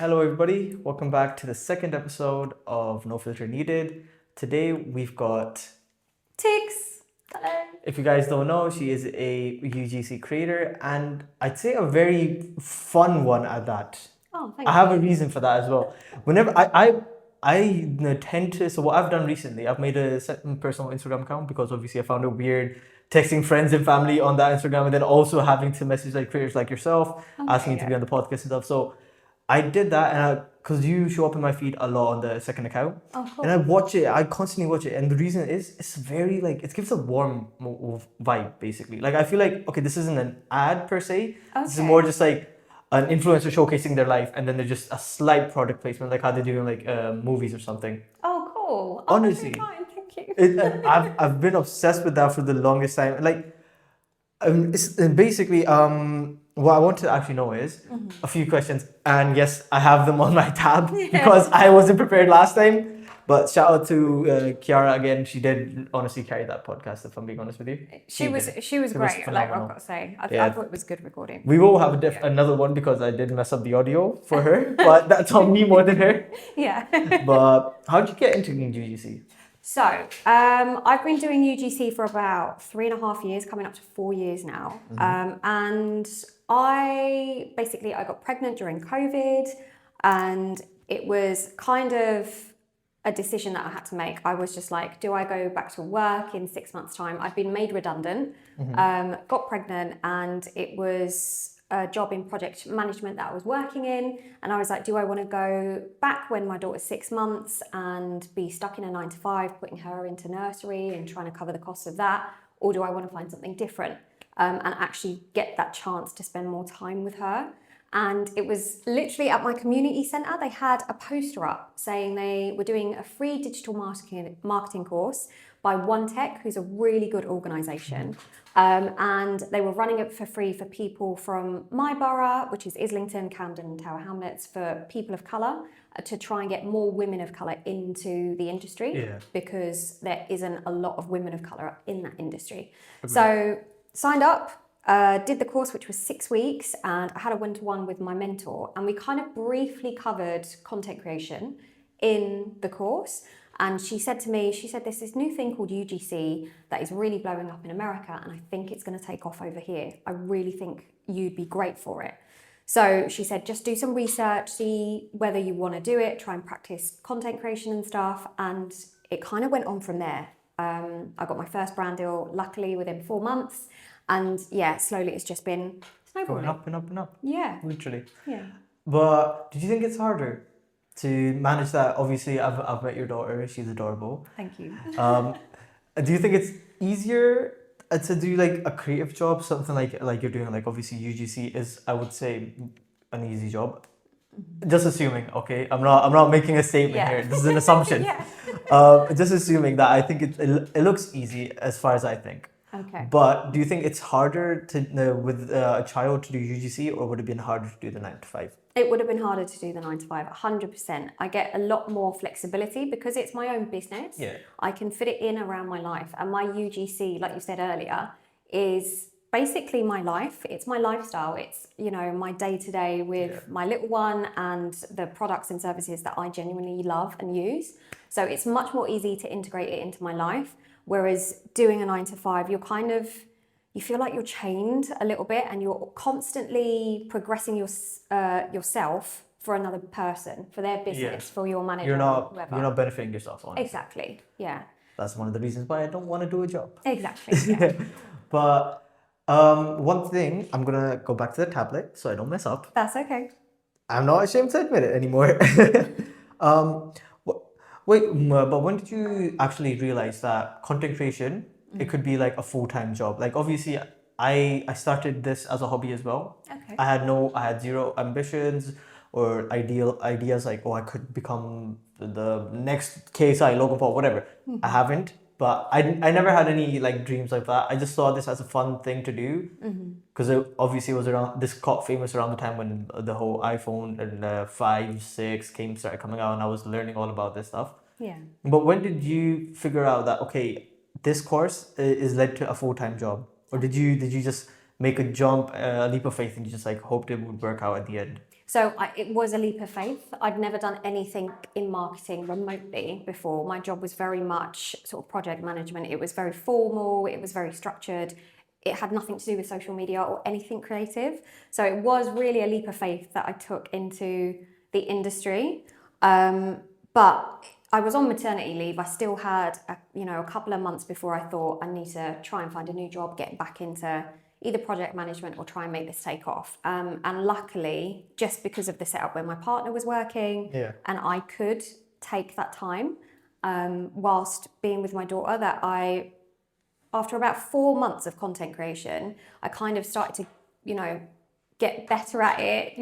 Hello, everybody. Welcome back to the second episode of No Filter Needed. Today we've got, Tiggs. Hello. if you guys don't know, she is a UGC creator and I'd say a very fun one at that. Oh, thank I you. have a reason for that as well. Whenever I tend to, so what I've done recently, I've made a certain personal Instagram account because obviously I found it weird texting friends and family on that Instagram and then also having to message like creators like yourself, asking you to be on the podcast and stuff. So I did that, and because you show up in my feed a lot on the second account, and I watch it. I constantly watch it, and the reason is it's very like it gives a warm vibe basically. Like I feel like okay, this isn't an ad per se. This is more just like an influencer showcasing their life, and then there's just a slight product placement, like how they do in like movies or something. Oh, cool. Honestly, that's very kind. Thank you. I've been obsessed with that for the longest time. Like it's basically what I want to actually know is a few questions, and yes, I have them on my tab because I wasn't prepared last time. But shout out to Kiara again. She did honestly carry that podcast. If I'm being honest with you, She was It great. Like phenomenal. I've got to say, I Yeah. thought it was good recording. We will have another one because I did mess up the audio for her, but that's on me more than her. Yeah. But how did you get into UGC? So, I've been doing UGC for about 3.5 years, coming up to 4 years now. And I got pregnant during COVID, and it was kind of a decision that I had to make. I was just like, do I go back to work in 6 months' time? I'd been made redundant, got pregnant, and it was a job in project management that I was working in. And I was like, do I want to go back when my daughter's 6 months and be stuck in a 9 to 5, putting her into nursery and trying to cover the cost of that? Or do I want to find something different and actually get that chance to spend more time with her? And it was literally at my community centre, they had a poster up saying they were doing a free digital marketing course by One Tech, who's a really good organisation. And they were running it for free for people from my borough, which is Islington, Camden and Tower Hamlets, for people of colour, to try and get more women of colour into the industry, because there isn't a lot of women of colour in that industry. So signed up, did the course, which was 6 weeks, and I had a one-to-one with my mentor, and we kind of briefly covered content creation in the course. And she said to me, there's this new thing called UGC that is really blowing up in America, and I think it's going to take off over here. I really think you'd be great for it. So she said, just do some research, see whether you want to do it, try and practice content creation and stuff. And it kind of went on from there. I got my first brand deal, luckily, within 4 months. And yeah, slowly it's just been snowballing. Going up and up and up. Yeah. Literally. Yeah. But did you think it's harder to manage that? Obviously, I've met your daughter. She's adorable. Thank you. Do you think it's easier to do like a creative job, something like you're doing? Like obviously UGC is, I would say, an easy job. Just assuming, okay. I'm not making a statement here. This is an assumption. Just assuming that I think it looks easy as far as I think. Okay. But do you think it's harder to with a child to do UGC, or would it have been harder to do the 9 to 5? It would have been harder to do the 9 to 5, 100%. I get a lot more flexibility because it's my own business. Yeah. I can fit it in around my life. And my UGC, like you said earlier, is basically my life. It's my lifestyle. It's, my day-to-day with my little one and the products and services that I genuinely love and use. So it's much more easy to integrate it into my life. Whereas doing a 9 to 5, you feel like you're chained a little bit, and you're constantly progressing yourself for another person, for their business, for your manager. You're whoever. not benefiting yourself on it. Exactly. Yeah. That's one of the reasons why I don't want to do a job. Exactly. Yeah. But one thing, I'm gonna go back to the tablet so I don't mess up. That's okay. I'm not ashamed to admit it anymore. But when did you actually realize that content creation, it could be like a full-time job? Like obviously I started this as a hobby as well. Okay. I had zero ambitions or ideas like, I could become the next KSI, Logan Paul, whatever. I haven't, but I never had any like dreams like that. I just saw this as a fun thing to do because it obviously was got famous around the time when the whole iPhone and 5, 6 started coming out, and I was learning all about this stuff. Yeah. But when did you figure out that, okay, this course is led to a full-time job? Or did you just make a jump, a leap of faith, and you just like hoped it would work out at the end? It was a leap of faith. I'd never done anything in marketing remotely before. My job was very much sort of project management. It was very formal, it was very structured. It had nothing to do with social media or anything creative. So it was really a leap of faith that I took into the industry. But I was on maternity leave. I still had a couple of months before I thought I need to try and find a new job, get back into either project management or try and make this take off. And luckily, just because of the setup where my partner was working and I could take that time whilst being with my daughter, after about 4 months of content creation, I kind of started to, get better at it,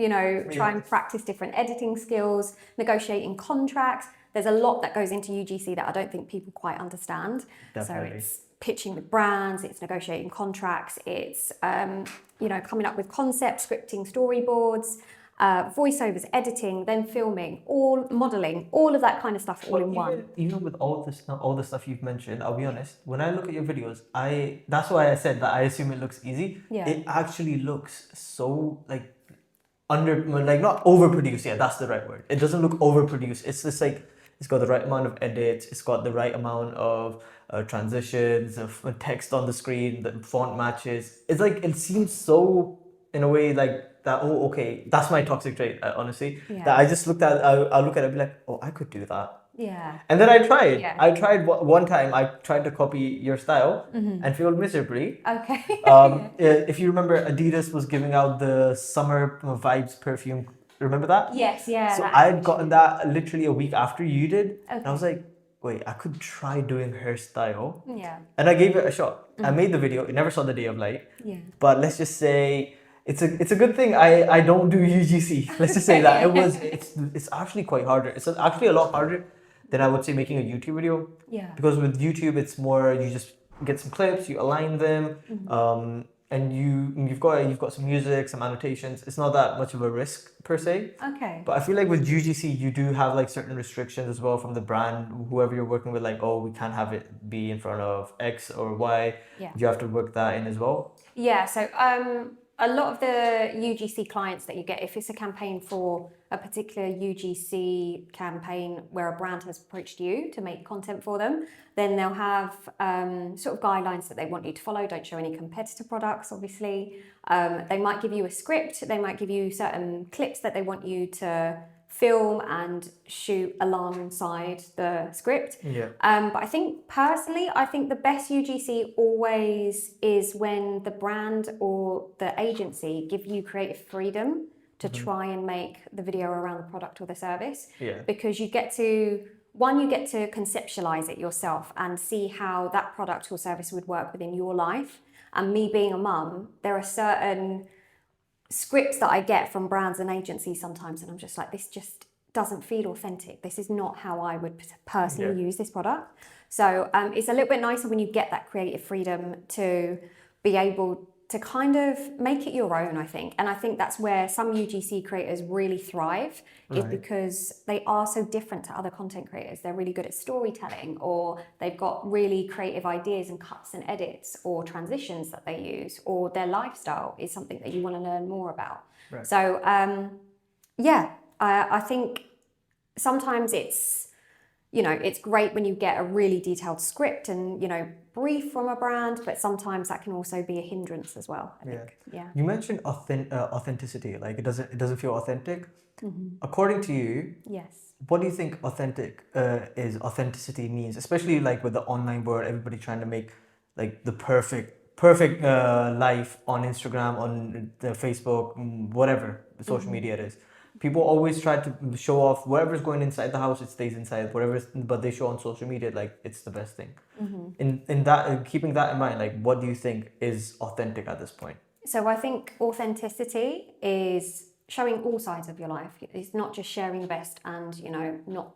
try and practice different editing skills, negotiating contracts. There's a lot that goes into UGC that I don't think people quite understand. Definitely. So it's pitching with brands, it's negotiating contracts, it's coming up with concepts, scripting storyboards, voiceovers, editing, then filming, all modeling, all of that kind of stuff all in one. Even with all the stuff you've mentioned, I'll be honest, when I look at your videos, that's why I said that I assume it looks easy. Yeah. It actually looks so not overproduced. Yeah, that's the right word. It doesn't look overproduced. It's just it's got the right amount of edits. It's got the right amount of transitions, of text on the screen, the font matches. It's it seems so, in a way, that, oh, okay, that's my toxic trait, honestly. Yeah. That I just look at it and be like, oh, I could do that. Yeah. And then I tried. Yeah. I tried one time, I tried to copy your style and failed miserably. Okay. If you remember, Adidas was giving out the summer vibes perfume. Remember that? Yes, yeah. So I had gotten that literally a week after you did. And I Okay. was like, wait, I could try doing her style. Yeah. And I gave it a shot. I made the video. It never saw the day of light. Yeah. But let's just say it's a good thing I don't do UGC. Let's just say that it's actually quite harder. It's actually a lot harder than I would say making a YouTube video. Yeah. Because with YouTube it's more, you just get some clips, you align them, and you've got some music, some annotations. It's not that much of a risk per se. Okay. But I feel like with UGC you do have certain restrictions as well from the brand, whoever you're working with, oh, we can't have it be in front of X or Y. Yeah. You have to work that in as well. Yeah, so a lot of the UGC clients that you get, if it's a campaign for a particular UGC campaign where a brand has approached you to make content for them, then they'll have sort of guidelines that they want you to follow. Don't show any competitor products, obviously. They might give you a script. They might give you certain clips that they want you to film and shoot alongside the script. Yeah. But I think personally, the best UGC always is when the brand or the agency give you creative freedom to try and make the video around the product or the service. Yeah. Because you get to conceptualize it yourself and see how that product or service would work within your life. And me being a mum, there are certain scripts that I get from brands and agencies sometimes, and I'm just like, this just doesn't feel authentic. This is not how I would personally use this product. So it's a little bit nicer when you get that creative freedom to be able to kind of make it your own, I think. And I think that's where some UGC creators really thrive, is because they are so different to other content creators. They're really good at storytelling, or they've got really creative ideas and cuts and edits or transitions that they use, or their lifestyle is something that you want to learn more about. Right. So, I think sometimes it's great when you get a really detailed script and, brief from a brand, but sometimes that can also be a hindrance as well, I think. Yeah. You mentioned authenticity, it doesn't feel authentic. According to you, Yes. what do you think authenticity means, especially with the online world, everybody trying to make the perfect life on Instagram, on the Facebook, whatever social media it is. People always try to show off whatever's going inside the house, it stays inside. But they show on social media it's the best thing. In that, keeping that in mind, what do you think is authentic at this point? So I think authenticity is showing all sides of your life. It's not just sharing the best and not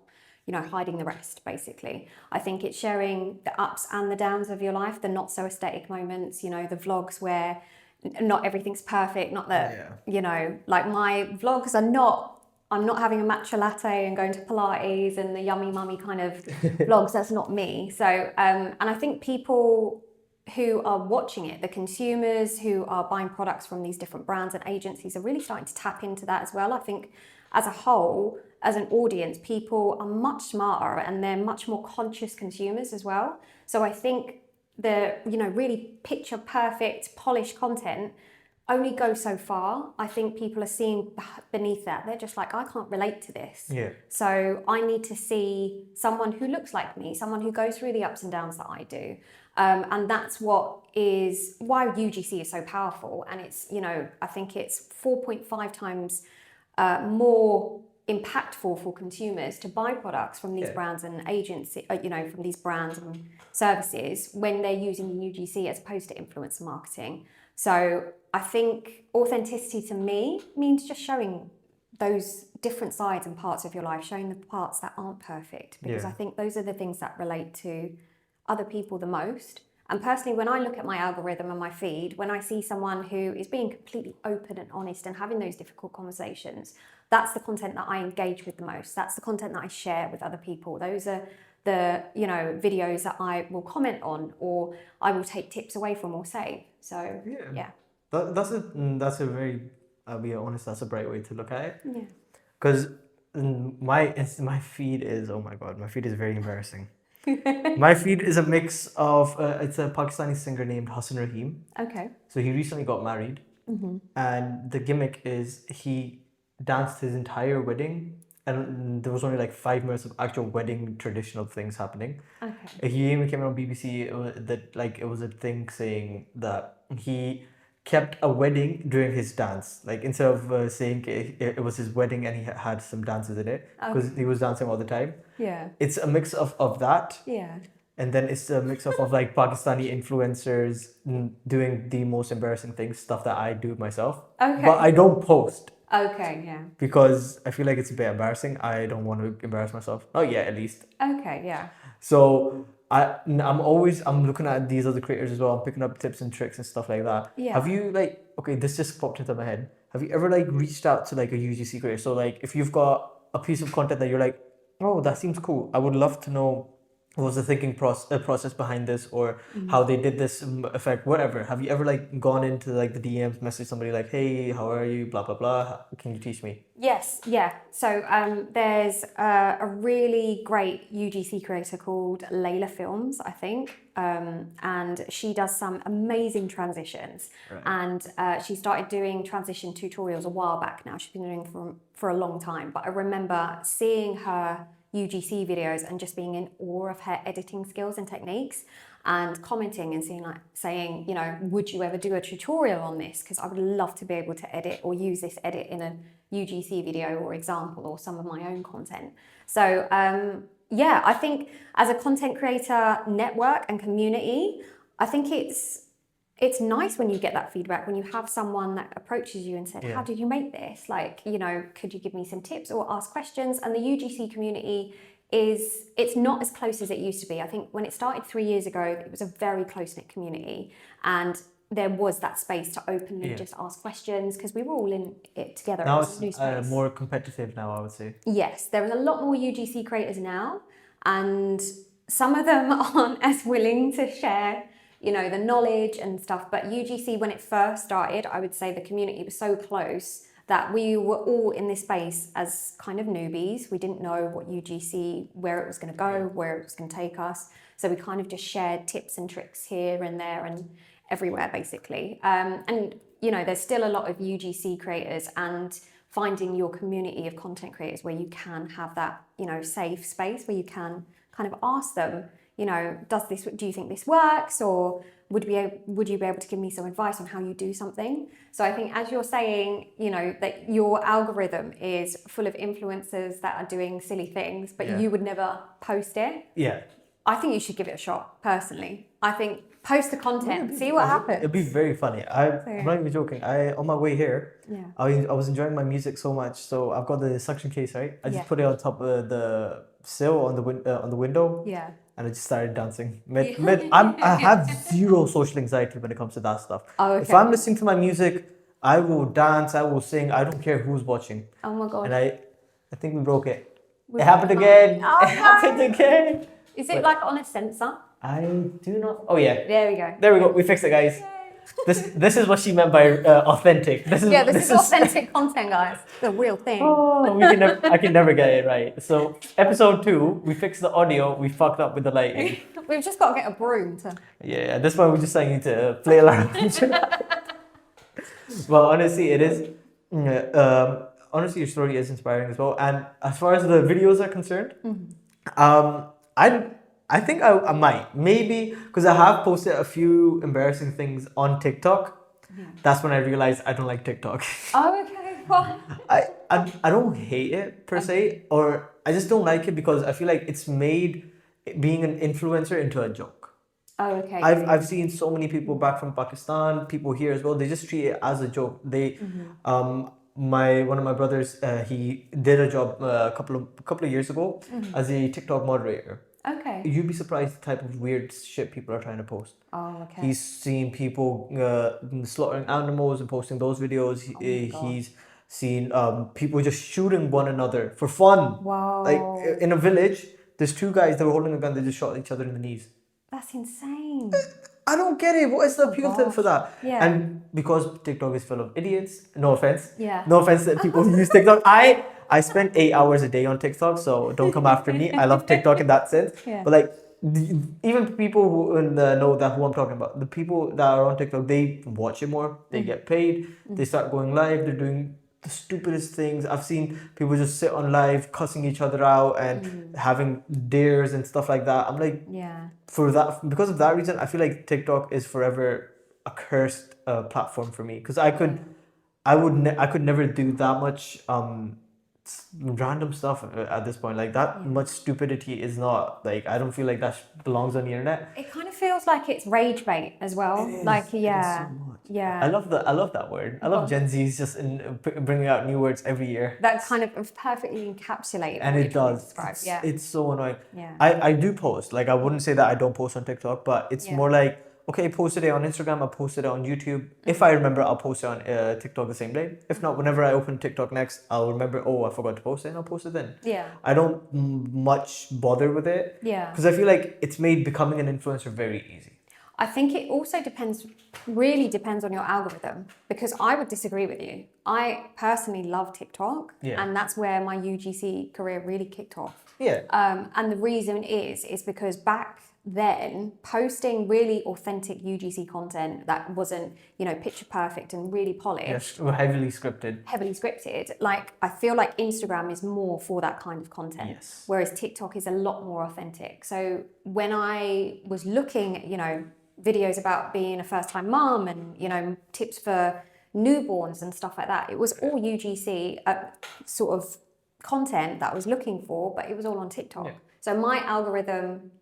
hiding the rest. Basically, I think it's sharing the ups and the downs of your life, the not so aesthetic moments. The vlogs where not everything's perfect, not that, my vlogs are not, I'm not having a matcha latte and going to Pilates and the yummy mummy kind of vlogs. That's not me. So, and I think people who are watching it, the consumers who are buying products from these different brands and agencies, are really starting to tap into that as well. I think as a whole, as an audience, people are much smarter and they're much more conscious consumers as well. So I think the, really picture perfect, polished content only goes so far. I think people are seeing beneath that. They're just like, I can't relate to this. Yeah. So I need to see someone who looks like me, someone who goes through the ups and downs that I do. And that's why UGC is so powerful. And it's, I think it's 4.5 times more impactful for consumers to buy products from these brands and agencies, from these brands and services when they're using UGC as opposed to influencer marketing. So I think authenticity to me means just showing those different sides and parts of your life, showing the parts that aren't perfect, because I think those are the things that relate to other people the most. And personally, when I look at my algorithm and my feed, when I see someone who is being completely open and honest and having those difficult conversations, that's the content that I engage with the most. That's the content that I share with other people. Those are the videos that I will comment on, or I will take tips away from or save. So yeah. That's a very, I'll be honest, that's a bright way to look at it. Yeah. Because my feed is, oh my God, my feed is very embarrassing. My feed is a mix of, it's a Pakistani singer named Hassan Rahim. Okay. So he recently got married. And the gimmick is he danced his entire wedding, and there was only like 5 minutes of actual wedding traditional things happening. Okay. He even came on BBC it was a thing saying that he kept a wedding during his dance. Like instead of saying it was his wedding and he had some dances in it, because he was dancing all the time. Yeah. It's a mix of that. Yeah. And then it's a mix of like Pakistani influencers doing the most embarrassing things, stuff that I do myself. Okay. But I don't post. Okay, yeah. Because I feel like it's a bit embarrassing. I don't want to embarrass myself. Oh yeah, at least. Okay, yeah. So I'm looking at these other creators as well. I'm picking up tips and tricks and stuff like that. Yeah. Have you this just popped into my head. Have you ever reached out to a UGC creator? So if you've got a piece of content that you're like, oh, that seems cool. I would love to know what was the thinking process behind this, or how they did this effect, whatever. Have you ever gone into the DMs, message somebody like, hey, how are you, blah blah blah, can you teach me? Yes, yeah. So there's a really great UGC creator called Layla Films, I think, and she does some amazing transitions. Right. And she started doing transition tutorials a while back now. She's been doing for a long time, but I remember seeing her UGC videos and just being in awe of her editing skills and techniques, and commenting and saying, would you ever do a tutorial on this? Because I would love to be able to edit or use this edit in a UGC video or example, or some of my own content. So I think as a content creator network and community, I think it's nice when you get that feedback, when you have someone that approaches you and said, how did you make this? Could you give me some tips or ask questions? And the UGC community it's not as close as it used to be. I think when it started 3 years ago, it was a very close-knit community, and there was that space to openly just ask questions, because we were all in it together. Now it was a new space. More competitive now, I would say. Yes, there is a lot more UGC creators now, and some of them aren't as willing to share the knowledge and stuff. But UGC, when it first started, I would say the community was so close that we were all in this space as kind of newbies. We didn't know what UGC, where it was going to go, where it was going to take us. So we kind of just shared tips and tricks here and there and everywhere, basically. And there's still a lot of UGC creators, and finding your community of content creators where you can have that, safe space where you can kind of ask them, do you think this works? Or would you be able to give me some advice on how you do something? So I think, as you're saying, that your algorithm is full of influencers that are doing silly things, but you would never post it. Yeah. I think you should give it a shot, personally. I think post the content, see what happens. It'd be very funny. I'm not even joking. On my way here, I was enjoying my music so much. So I've got the suction case, right? I just put it on top of the sill on the window. Yeah. And I just started dancing. I have zero social anxiety when it comes to that stuff. Oh, okay. If I'm listening to my music, I will dance, I will sing. I don't care who's watching. Oh my God. And I think we broke it. It happened again. Oh, it happened again. Is it on a sensor? I do not. Oh yeah, There we go. there we go. We fixed it, guys. This is what she meant by authentic. This This is authentic content, guys. The real thing. Oh, I can never get it right. So episode 2, we fixed the audio. We fucked up with the lighting. We've just got to get a broom to. Yeah, at this point we just need to play around. Well, honestly, it is. Honestly, your story is inspiring as well. And as far as the videos are concerned, I think I might maybe because I have posted a few embarrassing things on TikTok. That's when I realized I don't like TikTok. Oh, okay. Well, I don't hate it per se, or I just don't like it because I feel like it's made being an influencer into a joke. oh, okay. I've seen so many people back from Pakistan, people here as well. They just treat it as a joke. They one of my brothers, he did a job a couple of years ago as a TikTok moderator. Okay. You'd be surprised the type of weird shit people are trying to post. Oh, okay. He's seen people slaughtering animals and posting those videos. He's seen people just shooting one another for fun. Wow. Like in a village, there's 2 guys that were holding a gun. They just shot each other in the knees. That's insane. I don't get it. What is the appeal for that? Yeah. And because TikTok is full of idiots, no offense. Yeah. No offense that people who use TikTok. I spend 8 hours a day on TikTok, so don't come after me. I love TikTok in that sense. Yeah. But like, even people who know that who I'm talking about, the people that are on TikTok, they watch it more. They get paid. They start going live. They're doing the stupidest things. I've seen people just sit on live, cussing each other out and having dares and stuff like that. I'm like, Yeah. because of that reason, I feel like TikTok is forever a cursed platform for me because I could never do that much random stuff at this point. Like that much stupidity is not like I don't feel like that belongs on the internet. It kind of feels like it's rage bait as well. It is. Like, It is yeah. so much. Yeah. I love that word. I love Gen Z's just bringing out new words every year. That kind of perfectly encapsulates And what it you're trying to does. describe. It's, Yeah. it's so annoying. Yeah. I do post. Like I wouldn't say that I don't post on TikTok, but it's Yeah. more like okay, I posted it on Instagram, I posted it on YouTube. If I remember, I'll post it on TikTok the same day. If not, whenever I open TikTok next, I'll remember, oh, I forgot to post it, and I'll post it then. Yeah. I don't much bother with it. Yeah. Because I feel like it's made becoming an influencer very easy. I think it also really depends on your algorithm, because I would disagree with you. I personally love TikTok, and that's where my UGC career really kicked off. Yeah. And the reason is because back then, posting really authentic UGC content that wasn't, picture perfect and really polished. Yes, heavily scripted. Like, I feel like Instagram is more for that kind of content. Yes. Whereas TikTok is a lot more authentic. So when I was looking at, videos about being a first-time mum and, tips for newborns and stuff like that, it was all UGC sort of content that I was looking for, but it was all on TikTok. Yeah. So my algorithm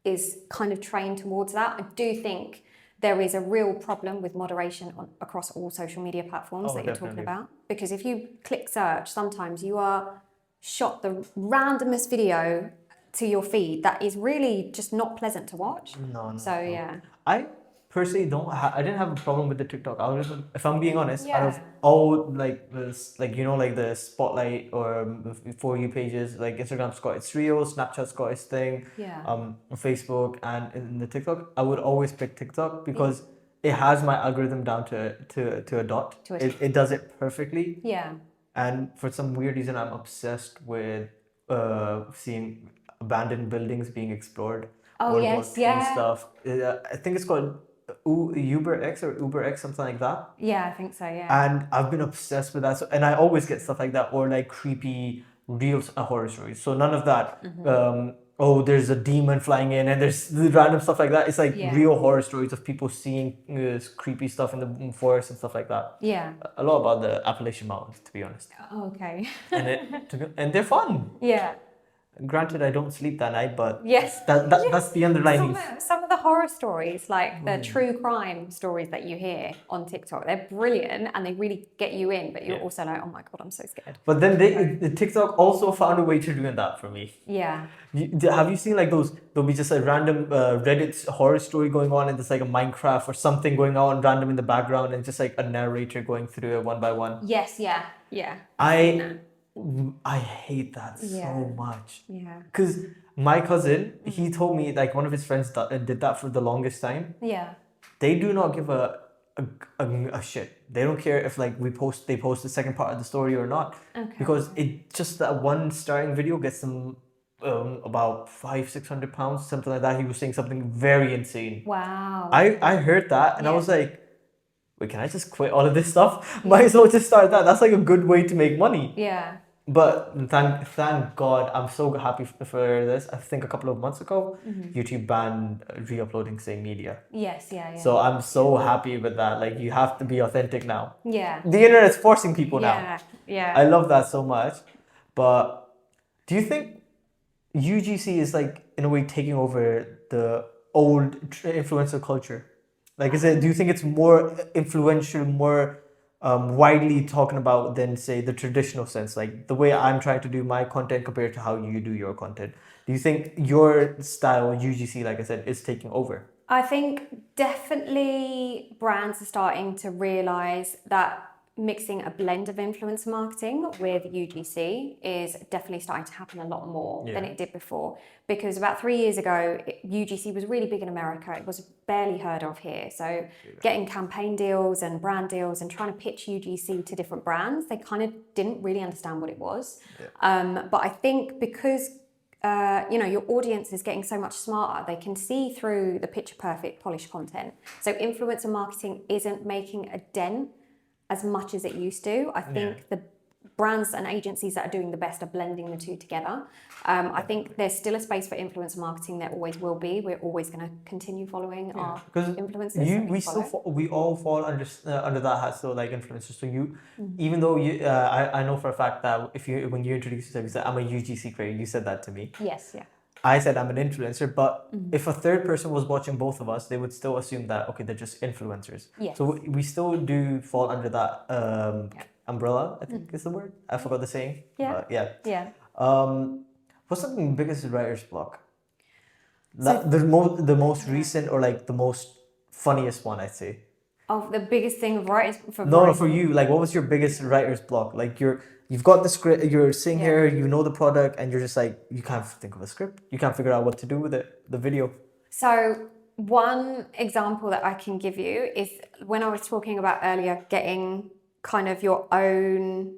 is kind of trained towards that. I do think there is a real problem with moderation across all social media platforms that you're talking about. Because if you click search, sometimes you are shot the randomest video to your feed that is really just not pleasant to watch. No. Yeah. I personally I didn't have a problem with the TikTok algorithm. If I'm being honest, Yeah. out of all like this, like the spotlight or For You pages, like Instagram's got its Reels, Snapchat's got its thing, Facebook and in the TikTok, I would always pick TikTok because it has my algorithm down to a dot. It does it perfectly. Yeah. And for some weird reason, I'm obsessed with seeing abandoned buildings being explored. Oh, yes, yeah. Stuff. I think it's called UberX, something like that. Yeah, I think so, yeah. And I've been obsessed with that. So, and I always get stuff like that, or like creepy real horror stories. So none of that. There's a demon flying in, and there's the random stuff like that. It's like real horror stories of people seeing creepy stuff in the forest and stuff like that. Yeah. A lot about the Appalachian Mountains, to be honest. Oh, okay. And they're fun. Yeah. Granted, I don't sleep that night, but yes, that's the underlying. Some of the horror stories, like the true crime stories that you hear on TikTok, they're brilliant and they really get you in, but you're also like, oh my God, I'm so scared. But then the TikTok also found a way to doing that for me. Yeah. Have you seen like those, there'll be just a random Reddit horror story going on and there's like a Minecraft or something going on random in the background and just like a narrator going through it one by one? Yes, yeah. I hate that Yeah. so much. Yeah. Because my cousin, he told me like one of his friends did that for the longest time. Yeah. They do not give a shit. They don't care if like they post the second part of the story or not, Okay. because it just that one starting video gets them about 500-600 pounds, something like that. He was saying something very insane. Wow. I heard that and I Yeah. was like, wait, can I just quit all of this stuff? Might as well just start that. That's like a good way to make money. Yeah. But thank God, I'm so happy for this. I think a couple of months ago, YouTube banned re-uploading same media. Yes. Yeah. So I'm so happy with that. Like you have to be authentic now. Yeah. The internet's forcing people now. Yeah. Yeah. I love that so much. But do you think UGC is like in a way taking over the old influencer culture? Like, do you think it's more influential, more widely talking about than say the traditional sense, like the way I'm trying to do my content compared to how you do your content? Do you think your style UGC, like I said, is taking over? I think definitely brands are starting to realize that mixing a blend of influencer marketing with UGC is definitely starting to happen a lot more than it did before. Because about 3 years ago, UGC was really big in America. It was barely heard of here. So getting campaign deals and brand deals and trying to pitch UGC to different brands, they kind of didn't really understand what it was. But I think because your audience is getting so much smarter. They can see through the picture perfect polished content. So influencer marketing isn't making a dent as much as it used to. I think the brands and agencies that are doing the best are blending the two together. I think there's still a space for influencer marketing. There always will be. We're always going to continue following our influencers. We all fall under that hat. So like influencers. So even though I know for a fact that when you introduced yourself, you said I'm a UGC creator. You said that to me. Yes. Yeah. I said I'm an influencer, but if a third person was watching both of us, they would still assume that, okay, they're just influencers. Yes. So we still do fall under that umbrella, I think is the word. I forgot the saying. Yeah. But yeah. Yeah. What's the biggest writer's block? The most recent or like the most funniest one, I'd say. Of the biggest thing of writers for No, for you, like what was your biggest writer's block? Like you've got the script, you're sitting here, you know the product, and you're just like, you can't think of a script. You can't figure out what to do with it, the video. So one example that I can give you is when I was talking about earlier, getting kind of your own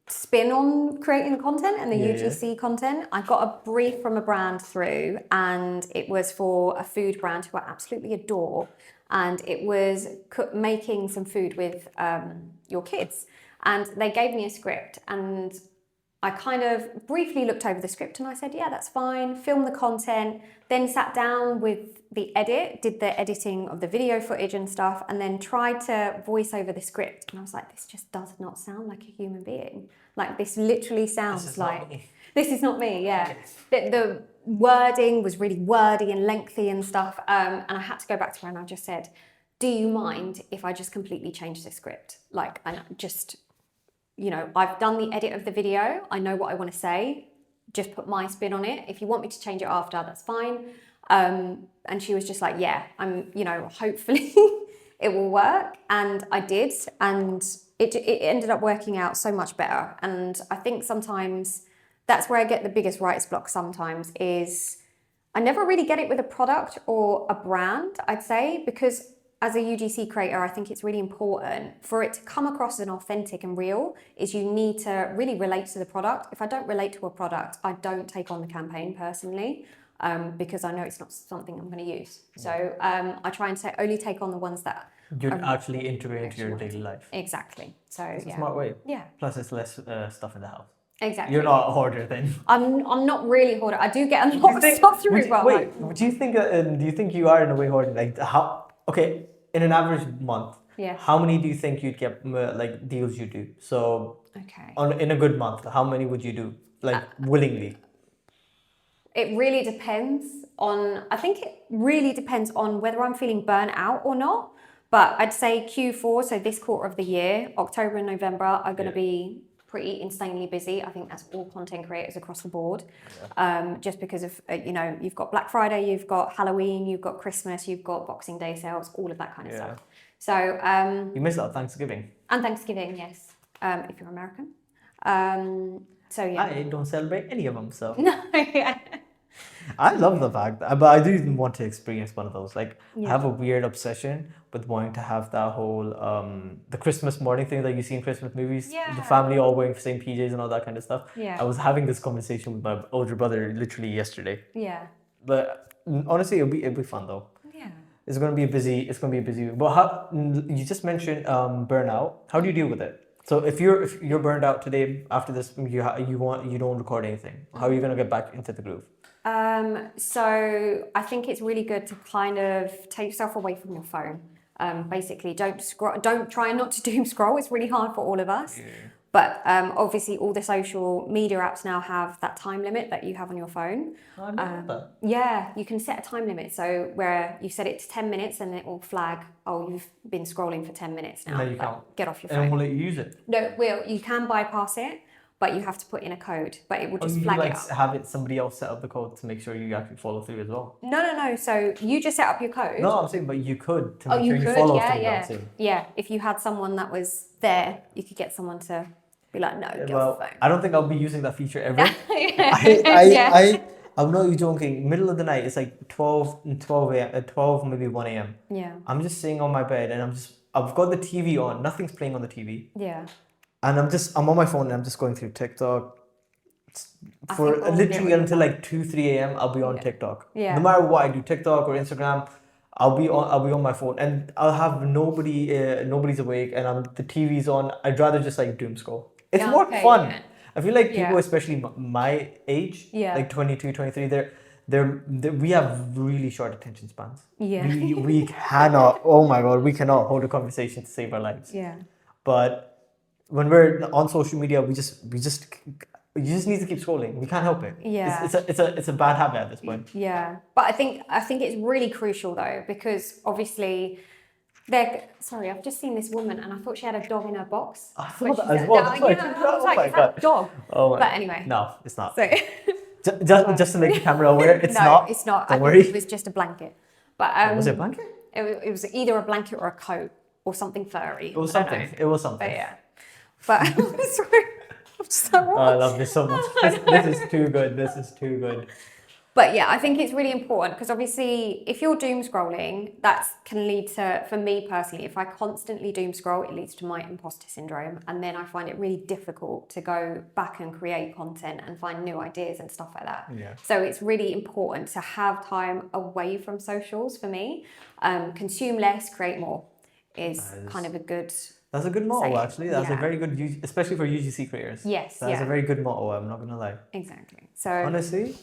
spin on creating the content and the UGC content. I got a brief from a brand through, and it was for a food brand who I absolutely adore. And it was making some food with your kids. And they gave me a script, and I kind of briefly looked over the script and I said, yeah, that's fine, film the content, then sat down with the edit, did the editing of the video footage and stuff, and then tried to voice over the script. And I was like, this just does not sound like a human being. Like, this literally sounds like, this is not me, yeah. The wording was really wordy and lengthy and stuff. And I had to go back to her and I just said, do you mind if I just completely change the script? Like, and just, I've done the edit of the video. I know what I want to say. Just put my spin on it. If you want me to change it after, that's fine. And she was just like, yeah, hopefully it will work. And I did. And it ended up working out so much better. And I think sometimes that's where I get the biggest writer's block sometimes is I never really get it with a product or a brand, I'd say, because as a UGC creator, I think it's really important for it to come across as authentic and real is you need to really relate to the product. If I don't relate to a product, I don't take on the campaign personally because I know it's not something I'm going to use. So I try and only take on the ones that you'd actually integrate into your daily life. Exactly. So it's a smart way. Yeah. Plus it's less stuff in the house. Exactly. You're not a hoarder then. I'm not really a hoarder. I do get a lot of stuff through. Do you think you are in a way hoarding? Like how? Okay, in an average month, how many do you think you'd get like deals you do? So in a good month, how many would you do like willingly? It really depends on. I think it really depends on whether I'm feeling burnt out or not. But I'd say Q4, so this quarter of the year, October and November are going to be pretty insanely busy. I think that's all content creators across the board. Just because of, you've got Black Friday, you've got Halloween, you've got Christmas, you've got Boxing Day sales, all of that kind of stuff. So you missed out Thanksgiving. And Thanksgiving, yes, if you're American. So yeah. I don't celebrate any of them, so No, yeah. I love the fact that, but I do want to experience one of those. Like, I have Yeah. a weird obsession with wanting to have that whole the Christmas morning thing that you see in Christmas movies, the Yeah. family all wearing the same PJs and all that kind of stuff. Yeah. I was having this conversation with my older brother literally yesterday. Yeah. But honestly, it'll be fun though. Yeah. It's gonna be a busy. It's gonna be a busy. But how you just mentioned burnout? How do you deal with it? So if you're burned out today after this, you don't record anything. How are you gonna get back into the groove? So I think it's really good to kind of take yourself away from your phone. Basically, don't scroll. Don't try not to doom scroll. It's really hard for all of us. Yeah. But obviously, all the social media apps now have that time limit that you have on your phone. I know that. Yeah, you can set a time limit. So where you set it to 10 minutes and it will flag, oh, you've been scrolling for 10 minutes now. No, you Like, can't. get off your And phone. will it use it? No, you can bypass it, but you have to put in a code. But it will Or just you flag like it up. have it somebody else set up the code to make sure you actually follow through as well? No. So you just set up your code. No, I'm saying, but you could to Oh, make you sure you could, follow yeah, through. yeah. I'm saying. Yeah, if you had someone that was there, you could get someone to be like, no, get off the phone. I don't think I'll be using that feature ever. Yeah. I'm not even joking. Middle of the night, it's like 12 a.m., 12, maybe 1 a.m. Yeah. I'm just sitting on my bed and I've got the TV on. Nothing's playing on the TV. Yeah. And I'm on my phone and I'm just going through TikTok. I For think all literally get until like 2, 3 a.m. I'll be on TikTok. Yeah. No matter what I do, TikTok or Instagram, I'll be on my phone and I'll have nobody's awake and the TV's on. I'd rather just like doom scroll. It's Yeah, more okay, fun. yeah. I feel like people, Yeah. especially my age, Yeah. like 22, 23, we have really short attention spans. Yeah. We cannot, oh my God, we cannot hold a conversation to save our lives. Yeah. But when we're on social media, you just need to keep scrolling. We can't help it. Yeah. It's a bad habit at this point. Yeah. But I think it's really crucial though, because obviously sorry, I've just seen this woman and I thought she had a dog in her box. I When thought she that as said- well. Yeah, That's why I yeah, did that. I was Oh like, my is that God. a dog? Oh my. But anyway. No, it's not. So Just to make the camera aware, it's no, not. it's not. Don't I worry. think it was just a blanket. But Was it a blanket? It was either a blanket or a coat or something furry. It was I don't something. know. It was something. But yeah. But sorry, I'm just so wrong. Oh, I love this so much. This is too good. This is too good. But yeah, I think it's really important because obviously if you're doom scrolling, that can lead to, for me personally, if I constantly doom scroll, it leads to my imposter syndrome. And then I find it really difficult to go back and create content and find new ideas and stuff like that. Yeah. So it's really important to have time away from socials for me. Consume less, create more is kind of a good... That's a good motto, Saying, actually. That's a yeah. very good, especially for UGC creators. Yes, That's yeah. a very good motto. I'm not gonna lie. Exactly. So Honestly,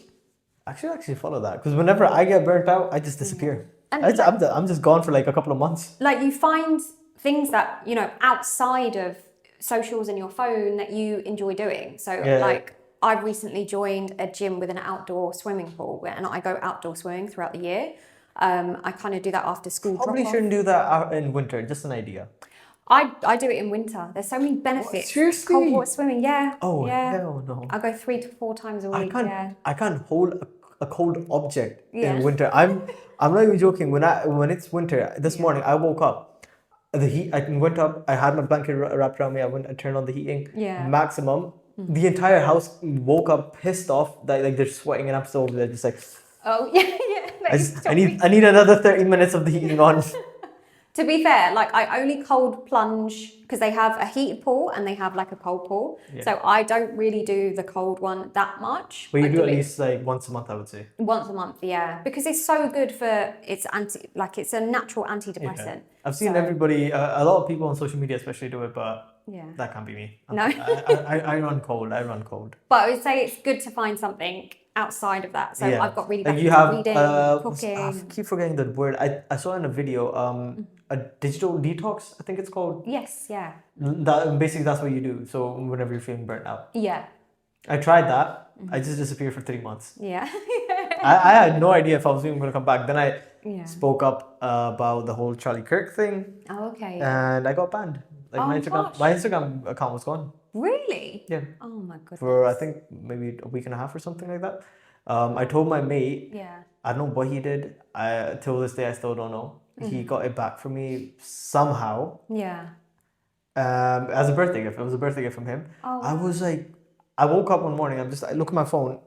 I should actually follow that because whenever I get burnt out, I just disappear. And I'm just gone for like a couple of months. like you find things that, you know, outside of socials and your phone that you enjoy doing. So like I've recently joined a gym with an outdoor swimming pool and I go outdoor swimming throughout the year. I kind of do that after school Probably drop-off. shouldn't do that out in winter. Just an idea. I do it in winter. There's so many benefits. Seriously? Cold water swimming, yeah. Oh yeah. hell no! I go 3 to 4 times a week. I can't hold a cold object Yeah. in winter. I'm not even joking. When it's winter, this morning I woke up. The heat. I went up. I had my blanket wrapped around me. I turned on the heating. Yeah. Maximum. The entire house woke up pissed off that like they're sweating and I'm still over there just like. Oh yeah. I need another 30 minutes of the heating on. To be fair, like I only cold plunge because they have a heated pool and they have like a cold pool. Yeah. So I don't really do the cold one that much. But you I do at it least like once a month, I would say. once a month, yeah, because it's so good for it's a natural antidepressant. I've seen So- everybody, a lot of people on social media especially do it, but Yeah. that can't be me. No. I run cold. I run cold. But I would say it's good to find something outside of that. So Yeah. I've got really Like back you into have, reading, I cooking. keep forgetting the word. I saw in a video, a digital detox, I think it's called. Yes, yeah. Basically, that's what you do. So whenever you're feeling burnt out. Yeah. I tried that. I just disappeared for 3 months. Yeah. I had no idea if I was even going to come back. Then I Yeah. spoke up about the whole Charlie Kirk thing, Oh, okay. and I got banned. Like Oh, my gosh. Instagram account was gone. Really? Yeah, Oh my goodness. for I think maybe a week and a half or something like that. I told my mate. Yeah. I don't know what he did. Till this day, I still don't know. He got it back for me somehow, Yeah. as a birthday gift. It was a birthday gift from him. Oh, I was like, I woke up one morning. I look at my phone.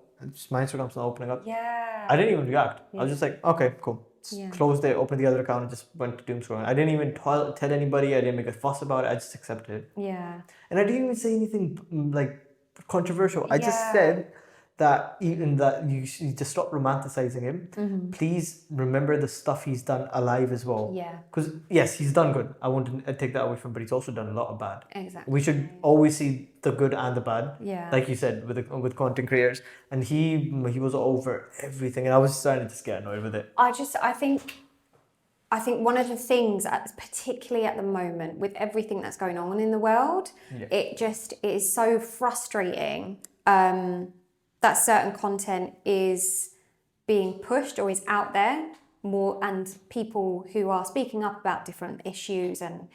My Instagram's not opening up. yeah. I didn't even react. I was Yeah. just like, okay, cool. Yeah. Closed it, opened the other account, and just went to doom scrolling. I didn't even tell anybody. I didn't make a fuss about it. I just accepted it. Yeah. And I didn't even say anything like controversial. I just Yeah. said that even that you should just stop romanticizing him. Mm-hmm. Please remember the stuff he's done alive as well. Yeah. Because yes, he's done good. I won't take that away from him, but he's also done a lot of bad. Exactly. We should always see the good and the bad. Yeah. Like you said with content creators, and he was over everything, and I was starting to get annoyed with it. I think one of the things, particularly at the moment, with everything that's going on in the world, it is so frustrating that certain content is being pushed or is out there more, and people who are speaking up about different issues and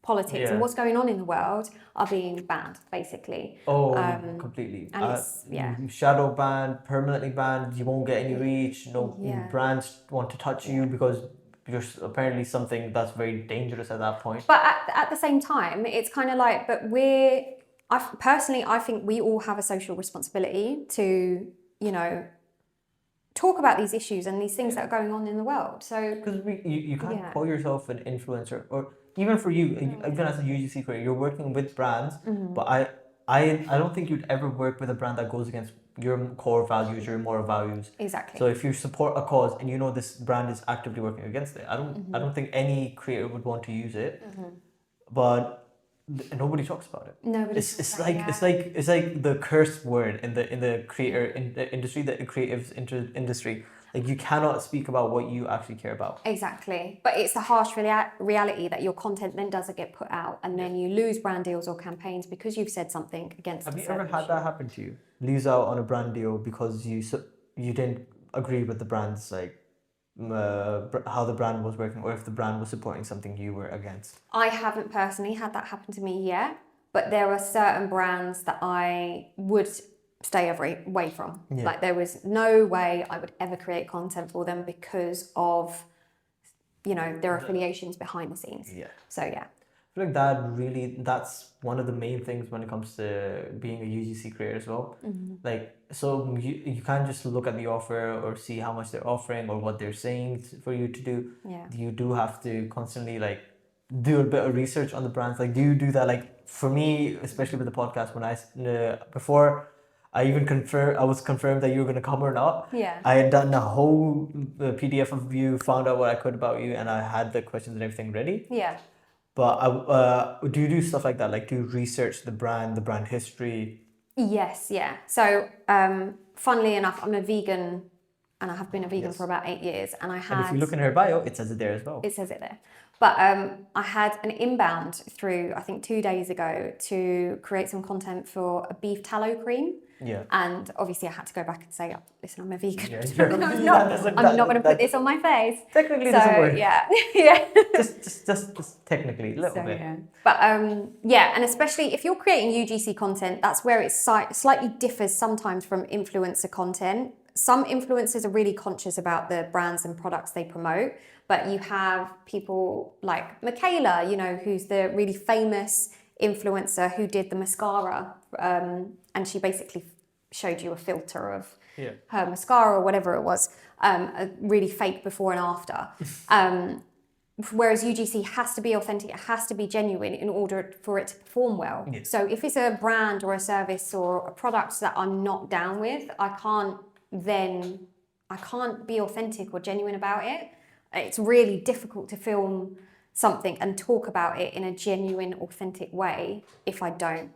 politics and what's going on in the world are being banned, basically. Oh, completely. And it's shadow banned, permanently banned. You won't get any reach. No brands want to touch you because you're apparently something that's very dangerous at that point. But at the same time, it's kind of like, but I think we all have a social responsibility to, talk about these issues and these things that are going on in the world. So because you can't call yourself an influencer, or even for you, even as a UGC creator, you're working with brands. But I don't think you'd ever work with a brand that goes against your core values, your moral values. Exactly. So if you support a cause and this brand is actively working against it, I don't think any creator would want to use it. But nobody talks about it. Nobody. It's like the curse word in the creator in the industry, the creatives industry. Like, you cannot speak about what you actually care about. Exactly. But it's the harsh reality that your content then doesn't get put out, and then you lose brand deals or campaigns because you've said something against. Have you ever had that happen to you? Lose out on a brand deal because you didn't agree with the brand's how the brand was working, or if the brand was supporting something you were against? I haven't personally had that happen to me yet, but there are certain brands that I would stay away from. Like, there was no way I would ever create content for them because of their affiliations behind the scenes. So yeah, I feel like that's one of the main things when it comes to being a UGC creator as well. Like, so you can't just look at the offer or see how much they're offering or what they're saying for you to do. You do have to constantly do a bit of research on the brands. Like, do you do that? Like, for me, especially with the podcast, when before I was confirmed that you were going to come or not. I had done a whole PDF of you, found out what I could about you, and I had the questions and everything ready. But do you do stuff like that? Like, do you research the brand history? Yes, yeah. So, funnily enough, I'm a vegan, and I have been a vegan for about 8 years. And if you look in her bio, it says it there as well. It says it there. But I had an inbound through, I think 2 days ago, to create some content for a beef tallow cream. And obviously I had to go back and say, listen, I'm a vegan. I'm not going to put this on my face. Technically, it doesn't work. Yeah. just technically, a little bit. Yeah. But and especially if you're creating UGC content, that's where it slightly differs sometimes from influencer content. Some influencers are really conscious about the brands and products they promote, but you have people like Michaela, who's the really famous influencer who did the mascara, and she basically showed you a filter of her mascara or whatever it was, a really fake before and after. Whereas UGC has to be authentic, it has to be genuine in order for it to perform well. So if it's a brand or a service or a product that I'm not down with, I can't be authentic or genuine about it. It's really difficult to film something and talk about it in a genuine, authentic way if I don't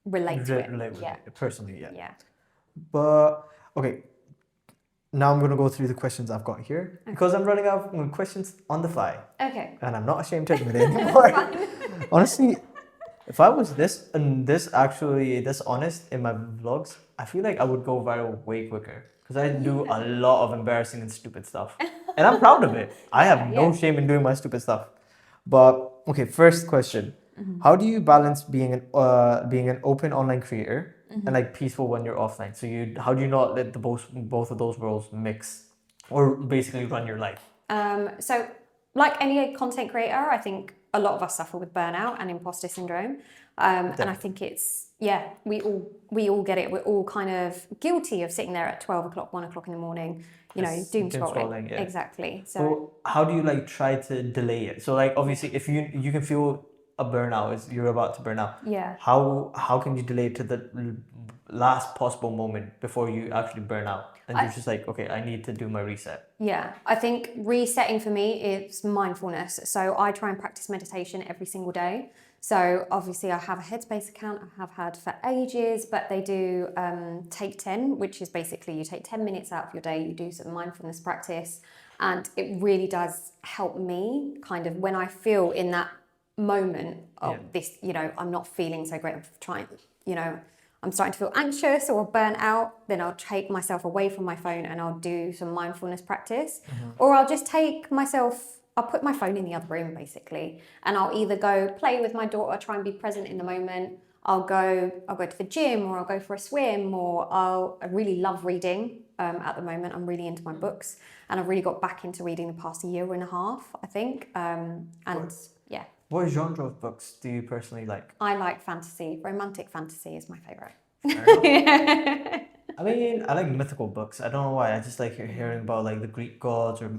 relate to it. Relate with it personally, Yeah. But okay, now I'm gonna go through the questions I've got here because I'm running out of questions on the fly. Okay. And I'm not ashamed to admit it anymore. Honestly, if I was this honest in my vlogs, I feel like I would go viral way quicker because I do a lot of embarrassing and stupid stuff, and I'm proud of it. I have no shame in doing my stupid stuff. But okay, first question: how do you balance being an open online creator and peaceful when you're offline? So how do you not let both of those worlds mix, or basically run your life? So like any content creator, I think a lot of us suffer with burnout and imposter syndrome. And I think it's, we all get it. We're all kind of guilty of sitting there at 12 o'clock, 1 o'clock in the morning, doom scrolling. Yeah. Exactly. So how do you like try to delay it? So like obviously if you can feel a burnout as you're about to burn out. Yeah. How can you delay it to the last possible moment before you actually burn out? And you're just like, okay, I need to do my reset. Yeah, I think resetting for me is mindfulness. So I try and practice meditation every single day. So obviously I have a Headspace account, I have had for ages, but they do Take 10, which is basically you take 10 minutes out of your day, you do some mindfulness practice, and it really does help me kind of when I feel in that moment of this, I'm not feeling so great, I'm trying, I'm starting to feel anxious or burnt out, then I'll take myself away from my phone and I'll do some mindfulness practice. Or I'll just I'll put my phone in the other room basically, and I'll either go play with my daughter, try and be present in the moment. I'll go to the gym, or I'll go for a swim, or I really love reading at the moment. I'm really into my books, and I've really got back into reading the past year and a half, I think. What genre of books do you personally like? I like fantasy. Romantic fantasy is my favourite. I mean, I like mythical books. I don't know why. I just like hearing about like the Greek gods or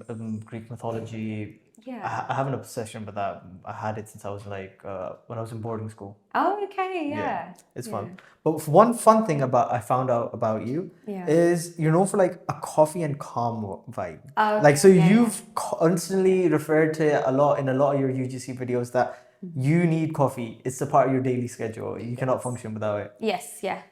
Greek mythology. Yeah. I have an obsession with that. I had it since I was like when I was in boarding school. Oh, okay, yeah. It's fun. But one fun thing I found out about you is you're known for like a coffee and calm vibe. Oh, like so you've constantly referred to it a lot in a lot of your UGC videos that you need coffee. It's a part of your daily schedule. You cannot function without it. Yes, yeah.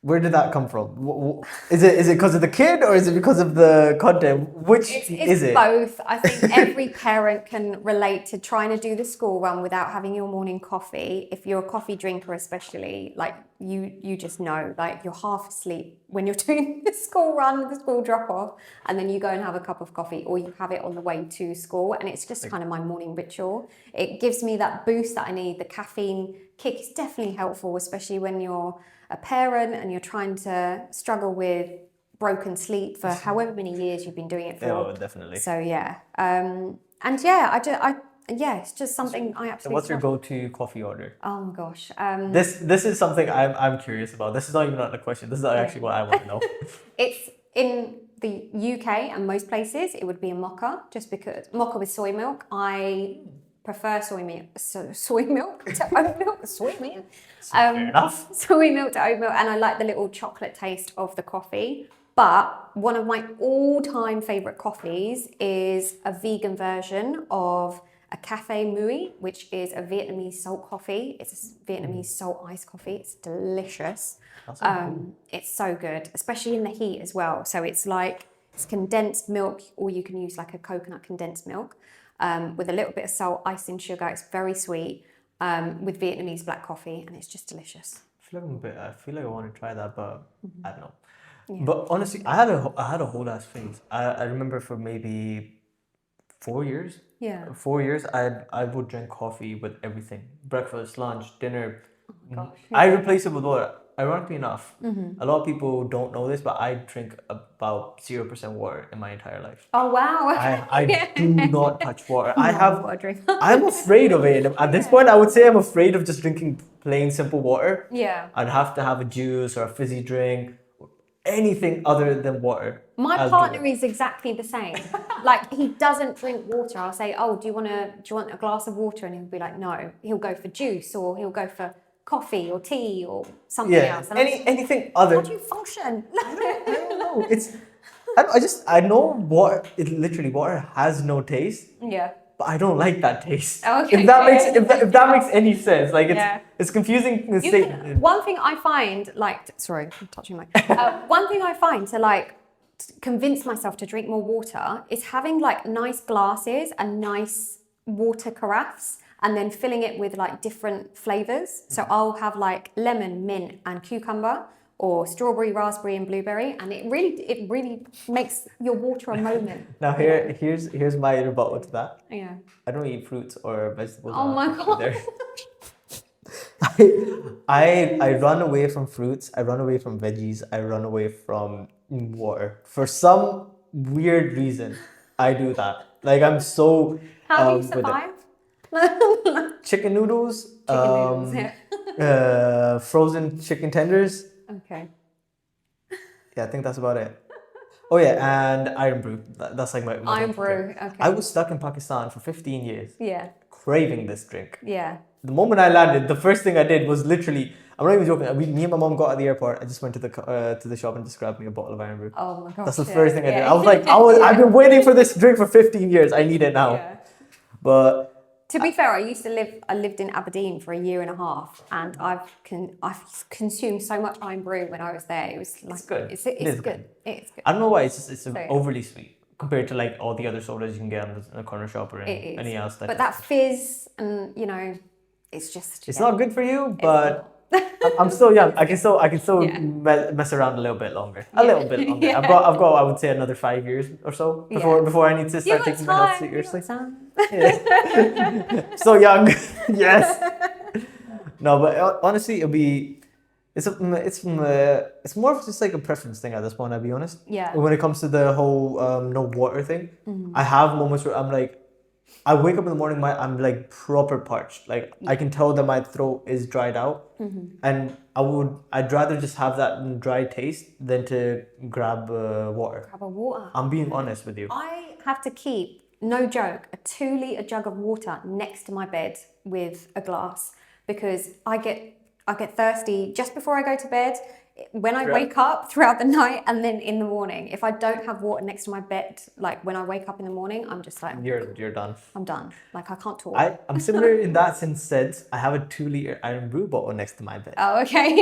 Where did that come from? Is it because of the kid or is it because of the content? Which is it? It's both. I think every parent can relate to trying to do the school run without having your morning coffee. If you're a coffee drinker especially, like you just know, like you're half asleep when you're doing the school run, the school drop off, and then you go and have a cup of coffee or you have it on the way to school, and it's just kind of my morning ritual. It gives me that boost that I need. The caffeine kick is definitely helpful, especially when you're a parent and you're trying to struggle with broken sleep for however many years you've been doing it for. Oh, definitely. So it's just something I absolutely. So what's your go-to coffee order? Oh my gosh. This is something I'm curious about. This is not even a question. This is actually what I want to know. It's in the UK and most places it would be a mocha, just because mocha with soy milk. I prefer soy milk to oat milk. Soy milk. Fair enough. Soy milk to oat milk, and I like the little chocolate taste of the coffee. But one of my all-time favourite coffees is a vegan version of a Cafe Mui, which is a Vietnamese salt coffee. It's a Vietnamese salt iced coffee. It's delicious. It's so good, especially in the heat as well. So it's condensed milk, or you can use like a coconut condensed milk. With a little bit of salt, icing sugar. It's very sweet, with Vietnamese black coffee, and it's just delicious. I feel like I want to try that, but I don't know. Yeah. But honestly, I had a whole ass phase. I remember for maybe 4 years. Yeah. 4 years, I would drink coffee with everything: breakfast, lunch, dinner. Oh my gosh. I replace it with water. Ironically enough, a lot of people don't know this, but I drink about 0% water in my entire life. Oh wow! I do not touch water. Water drink. I'm afraid of it. At this point, I would say I'm afraid of just drinking plain simple water. Yeah. I'd have to have a juice or a fizzy drink, anything other than water. My partner is exactly the same. Like, he doesn't drink water. I'll say, "Oh, do you want a glass of water?" And he'll be like, "No." He'll go for juice, or he'll go for coffee or tea or something else. And anything other. How do you function? I don't know. I know water. Literally water has no taste. Yeah. But I don't like that taste. Okay. If that makes any sense, like it's confusing. One thing I find, sorry, I'm touching my. One thing I find to convince myself to drink more water is having nice glasses and nice water carafes, and then filling it with different flavors. So I'll have lemon, mint, and cucumber, or strawberry, raspberry, and blueberry, and it really makes your water a moment. Now here's my rebuttal to that. Yeah. I don't eat fruits or vegetables. Oh my god. I run away from fruits. I run away from veggies. I run away from water. For some weird reason, I do that. I'm so. How do you survive? chicken noodles, Chicken noodles, yeah. frozen chicken tenders. Okay. Yeah, I think that's about it. Oh yeah, and iron brew. That's like my Iron drink of choice. brew, okay. I was stuck in Pakistan for 15 years, Yeah, craving this drink. yeah. The moment I landed, the first thing I did was literally, I'm not even joking. Me and my mom got at the airport. I just went to the shop and just grabbed me a bottle of iron brew. Oh my gosh. That's the first thing I did. yeah. I was like, I've been waiting for this drink for 15 years. I need it now. Yeah. But To be fair, I lived in Aberdeen for a year and a half, and I've consumed so much iron brew when I was there. It was like, it's good. It's It is good. It's good. I don't know why it's yeah. overly sweet compared to like all the other sodas you can get in the corner shop or any else. But that fizz and it's just. It's not good for you, but I'm still young. I can still mess around a little bit longer. A little bit longer. Yeah. I've got I would say another 5 years or so before I need to start taking my health seriously. Yeah. So young. Yes. No, but honestly, it's more of just like a preference thing at this point. I'll be honest. Yeah. When it comes to the whole no water thing, I have moments where I'm like, I wake up in the morning, I'm like proper parched. Like I can tell that my throat is dried out, and I'd rather just have that dry taste than to grab water. Grab a water. I'm being honest with you. I have to keep, no joke, a 2-litre jug of water next to my bed with a glass because I get thirsty just before I go to bed, when I wake up throughout the night, and then in the morning. If I don't have water next to my bed, like when I wake up in the morning, I'm just like, you're done. I'm done. Like I can't talk. I'm similar in that sense. I have a 2-litre iron brew bottle next to my bed. Oh, okay.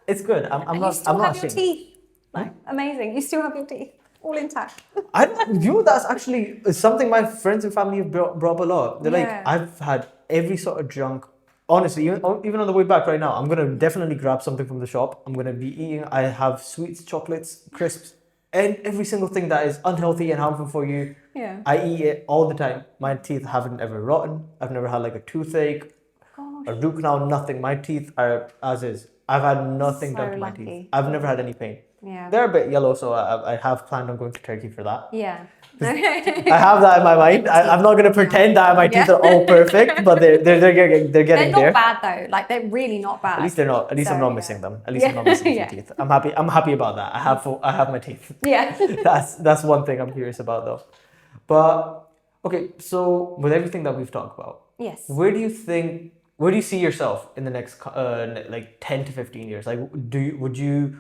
It's good. I'm not have your ashamed. teeth. Like amazing. You still have your teeth all intact. That's actually something my friends and family have brought up a lot. They're like, I've had every sort of junk. Honestly, even on the way back right now, I'm gonna definitely grab something from the shop. I'm gonna be eating. I have sweets, chocolates, crisps, and every single thing that is unhealthy and harmful for you. Yeah. I eat it all the time. My teeth haven't ever rotten. I've never had like a toothache, a root canal, nothing. My teeth are as is. I've had nothing done to my teeth. I've never had any pain. Yeah. They're a bit yellow, so I have planned on going to Turkey for that. Yeah. I have that in my mind. I'm not going to pretend that my teeth are all perfect, but they're getting They're there. not bad though. Like they're really not bad. At least they're not. At least I'm not missing them. At least I'm not missing a few teeth. I'm happy about that. I have my teeth. Yeah. That's one thing I'm curious about though. But okay, so with everything that we've talked about, Yes. where do you see yourself in the next like 10 to 15 years? Like, would you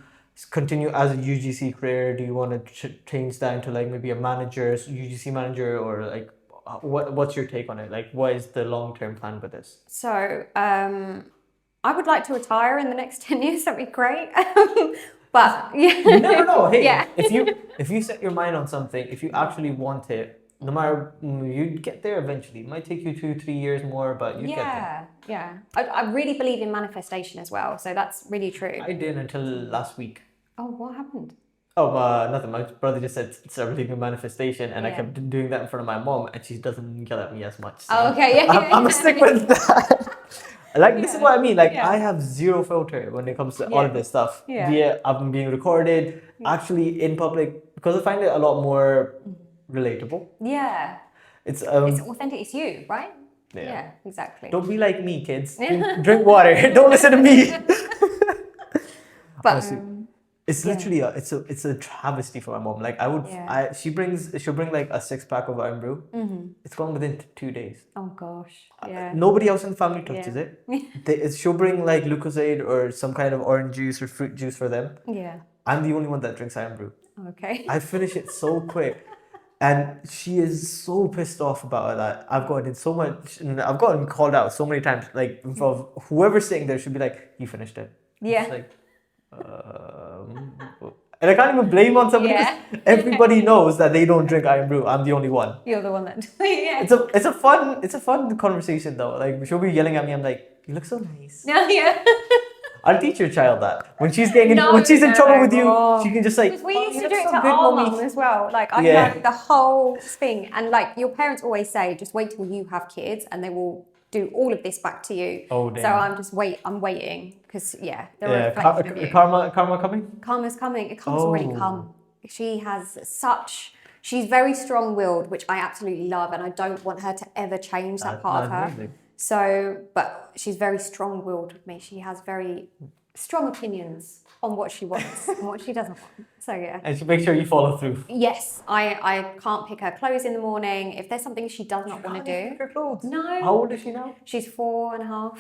continue as a UGC career? Do you want to change that into like maybe a manager, UGC manager, or like what's your take on it? Like, what is the long-term plan with this? So, I would like to retire in the next 10 years. That'd be great. But yeah. You never know. Hey, Yeah. if you set your mind on something, if you actually want it, no matter, you'd get there eventually. It might take you 2-3 years more, but you'd get there. Yeah. I really believe in manifestation as well. So that's really true. I didn't until last week. Oh, what happened? Oh, nothing. My brother just said start believing in manifestation, and I kept doing that in front of my mom, and she doesn't yell at me as much. So Oh, okay. Yeah. I'm gonna stick with that. Like, this is what I mean. Like, I have zero filter when it comes to all of this stuff. Yeah. I'm being recorded, actually in public, because I find it a lot more relatable. Yeah. It's authentic. It's you, right? Yeah, exactly. Don't be like me, kids. Drink water. Don't listen to me. But honestly, it's literally it's a travesty for my mom. Like she'll bring like a 6-pack of iron brew. It's gone within 2 days. Oh gosh. Yeah. Nobody else in the family touches it. She'll bring like Lucozade or some kind of orange juice or fruit juice for them. Yeah. I'm the only one that drinks iron brew. Okay. I finish it so quick. And she is so pissed off about that. I've gotten called out so many times. Like, from whoever's sitting there should be like, "You finished it." Yeah. It's like, and I can't even blame on somebody. Yeah. Everybody knows that they don't drink iron brew. I'm the only one. You're the one that. Yeah. It's a fun conversation though. Like, she'll be yelling at me. I'm like, "You look so nice." No, yeah. I'll teach your child that when she's in trouble with you, she can just like. Because we used to look do it so to good, our mommy." mum as well. Like I had the whole thing, and like your parents always say, just wait till you have kids, and they will do all of this back to you. Oh damn. So I'm waiting because they're a reflection of you. Karma coming. Karma's coming. Karma's already come. She's very strong-willed, which I absolutely love, and I don't want her to ever change that part of her. Amazing. So, but she's very strong-willed with me. She has very strong opinions on what she wants and what she doesn't want. So yeah. And she makes sure you follow through. Yes, I can't pick her clothes in the morning. If there's something she does not want to do. Pick her clothes. No. How old is she now? She's 4.5.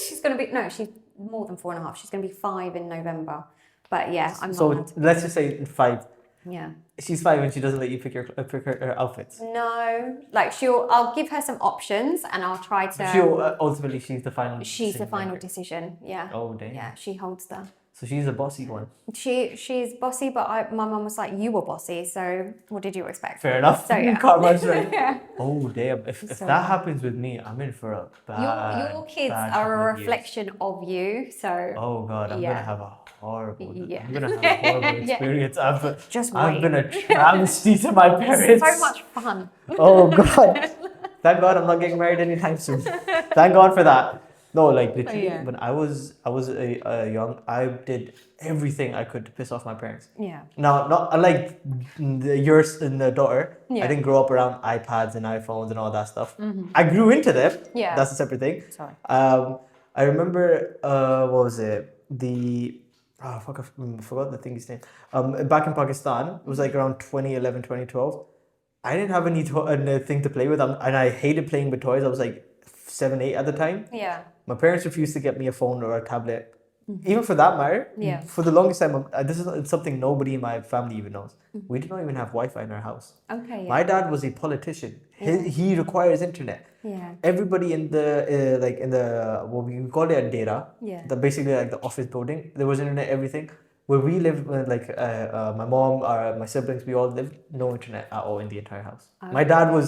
She's going to be, no, she's more than 4.5. She's going to be 5 in November. But yeah, I'm not. So let's just say 5. Yeah. She's 5 and she doesn't let you pick her outfits. No, like I'll give her some options and I'll try to. Ultimately, she's the final. She's the final maker. decision. Yeah. Oh damn. Yeah, she holds the. So she's a bossy one. She's bossy, but my mum was like, "You were bossy, so what did you expect?" Fair enough. So yeah. Karma's right. Yeah. Oh damn! If So- that happens with me, I'm in for a bad. Your kids bad are a couple of years. reflection of you, so. Oh god, I'm Yeah. gonna have a horrible. Yeah. I'm gonna have a horrible Yeah. experience. Just I've wait. been a travesty to my parents. So much fun. Oh god. Thank God I'm not getting married anytime soon. Thank God for that. No, like literally, yeah. when I was young, I did everything I could to piss off my parents. Yeah. Now, not unlike yours and the daughter. Yeah. I didn't grow up around iPads and iPhones and all that stuff. I grew into them. Yeah. That's a separate thing. Sorry. I remember what was it? I forgot the thing's name. Back in Pakistan, it was like around 2011, 2012. I didn't have anything to play with, and I hated playing with toys. I was like 7, 8 at the time. Yeah. My parents refused to get me a phone or a tablet. Even for that matter, Yeah. for the longest time, this is something nobody in my family even knows. We did not even have Wi-Fi in our house. Okay. Yeah. My dad was a politician. He requires internet. Yeah. Everybody in the what we call it a data, Yeah. basically like the office building, there was internet, everything. Where we lived, my mom, my siblings, we all lived, no internet at all in the entire house. My dad was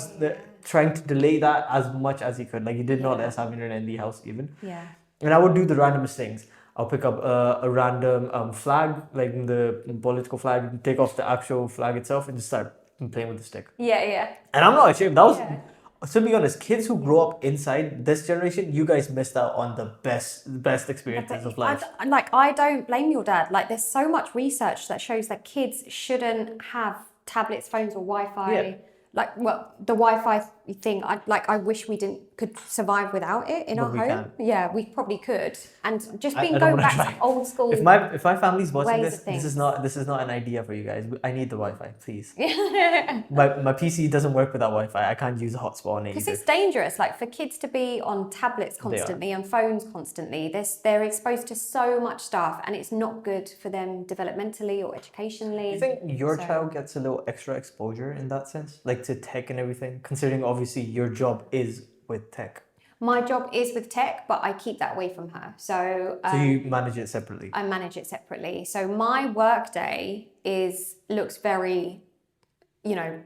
trying to delay that as much as he could. Like he did not let us have internet in the house even. Yeah. And I would do the randomest things. I'll pick up a random flag, like the political flag, take off the actual flag itself, and just start playing with the stick. Yeah. Yeah. And I'm not ashamed. That was, Yeah. to be honest, kids who grow up inside this generation, you guys missed out on the best experiences of life. I don't blame your dad. Like, there's so much research that shows that kids shouldn't have tablets, phones, or Wi-Fi. Yeah. Like, well, the Wi-Fi thing, I wish we could survive without it in But our we home. can. Yeah, we probably could. And just I don't going wanna back try. to old school. If my family's watching ways this, of this is not an idea for you guys. I need the Wi-Fi, please. my PC doesn't work without Wi-Fi. I can't use a hotspot on it Because either. it's dangerous, like for kids to be on tablets constantly and phones constantly. They're exposed to so much stuff, and it's not good for them developmentally or educationally. You think your So- child gets a little extra exposure in that sense, like to tech and everything, considering obviously your job is with tech? My job is with tech, but I keep that away from her. So, So you manage it separately. I manage it separately. So my work day looks very,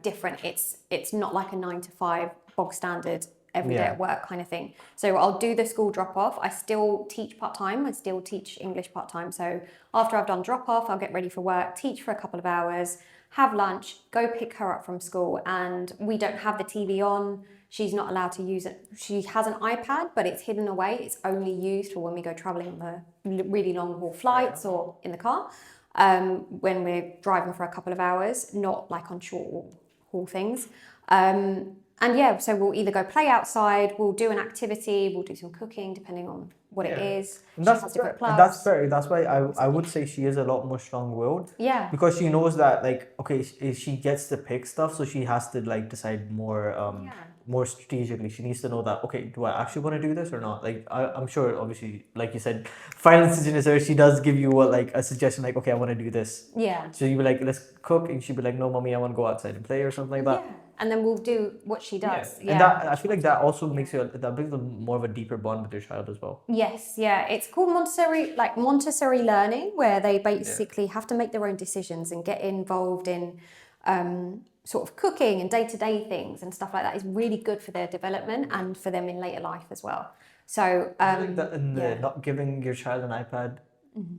different. It's not like a 9 to 5 bog standard every day at work kind of thing. So I'll do the school drop off. I still teach part-time. I still teach English part-time. So after I've done drop off, I'll get ready for work, teach for a couple of hours, have lunch, go pick her up from school. And we don't have the TV on. She's not allowed to use it. She has an iPad, but it's hidden away. It's only used for when we go traveling on the really long haul flights or in the car, when we're driving for a couple of hours, not like on short haul things. And yeah, so we'll either go play outside, we'll do an activity, we'll do some cooking, depending on what it is. And She has different clubs. that's fair. That's why I would say she is a lot more strong-willed. Yeah. Because she knows that, like, okay, she gets to pick stuff, so she has to like decide more strategically. She needs to know that, okay, do I actually want to do this or not? Like, I'm sure, obviously, like you said, final decision is her. She does give you a suggestion, like, okay, I want to do this. Yeah. So you be like, let's cook, and she'd be like, no, mommy, I want to go outside and play or something like that. Yeah. And then we'll do what she does. Yeah. And that, I feel like that also that brings more of a deeper bond with your child as well. Yes, yeah. It's called Montessori learning, where they basically have to make their own decisions and get involved in sort of cooking and day-to-day things and stuff like that. Is really good for their development and for them in later life as well. So I think that not giving your child an iPad,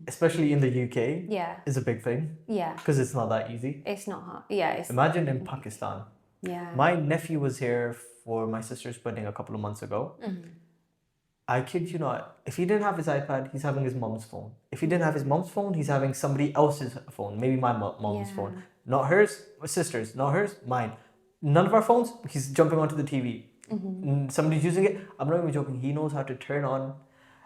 especially in the UK, is a big thing. Yeah. Because it's not that easy. It's not hard. Yeah. Imagine in Pakistan. Yeah. My nephew was here for my sister's wedding a couple of months ago. I kid you not, if he didn't have his iPad, he's having his mom's phone. If he didn't have his mom's phone, he's having somebody else's phone, maybe my mom's phone. Not hers, my sister's. Not hers, mine. None of our phones, he's jumping onto the TV. Somebody's using it. I'm not even joking. He knows how to turn on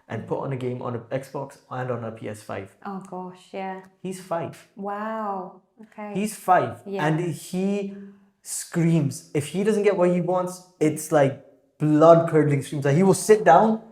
and put on a game on an Xbox and on a PS5. Oh gosh, yeah. He's 5. Wow. Okay. He's 5. Yeah. And he screams. If he doesn't get what he wants, it's like blood curdling screams. Like he will sit down,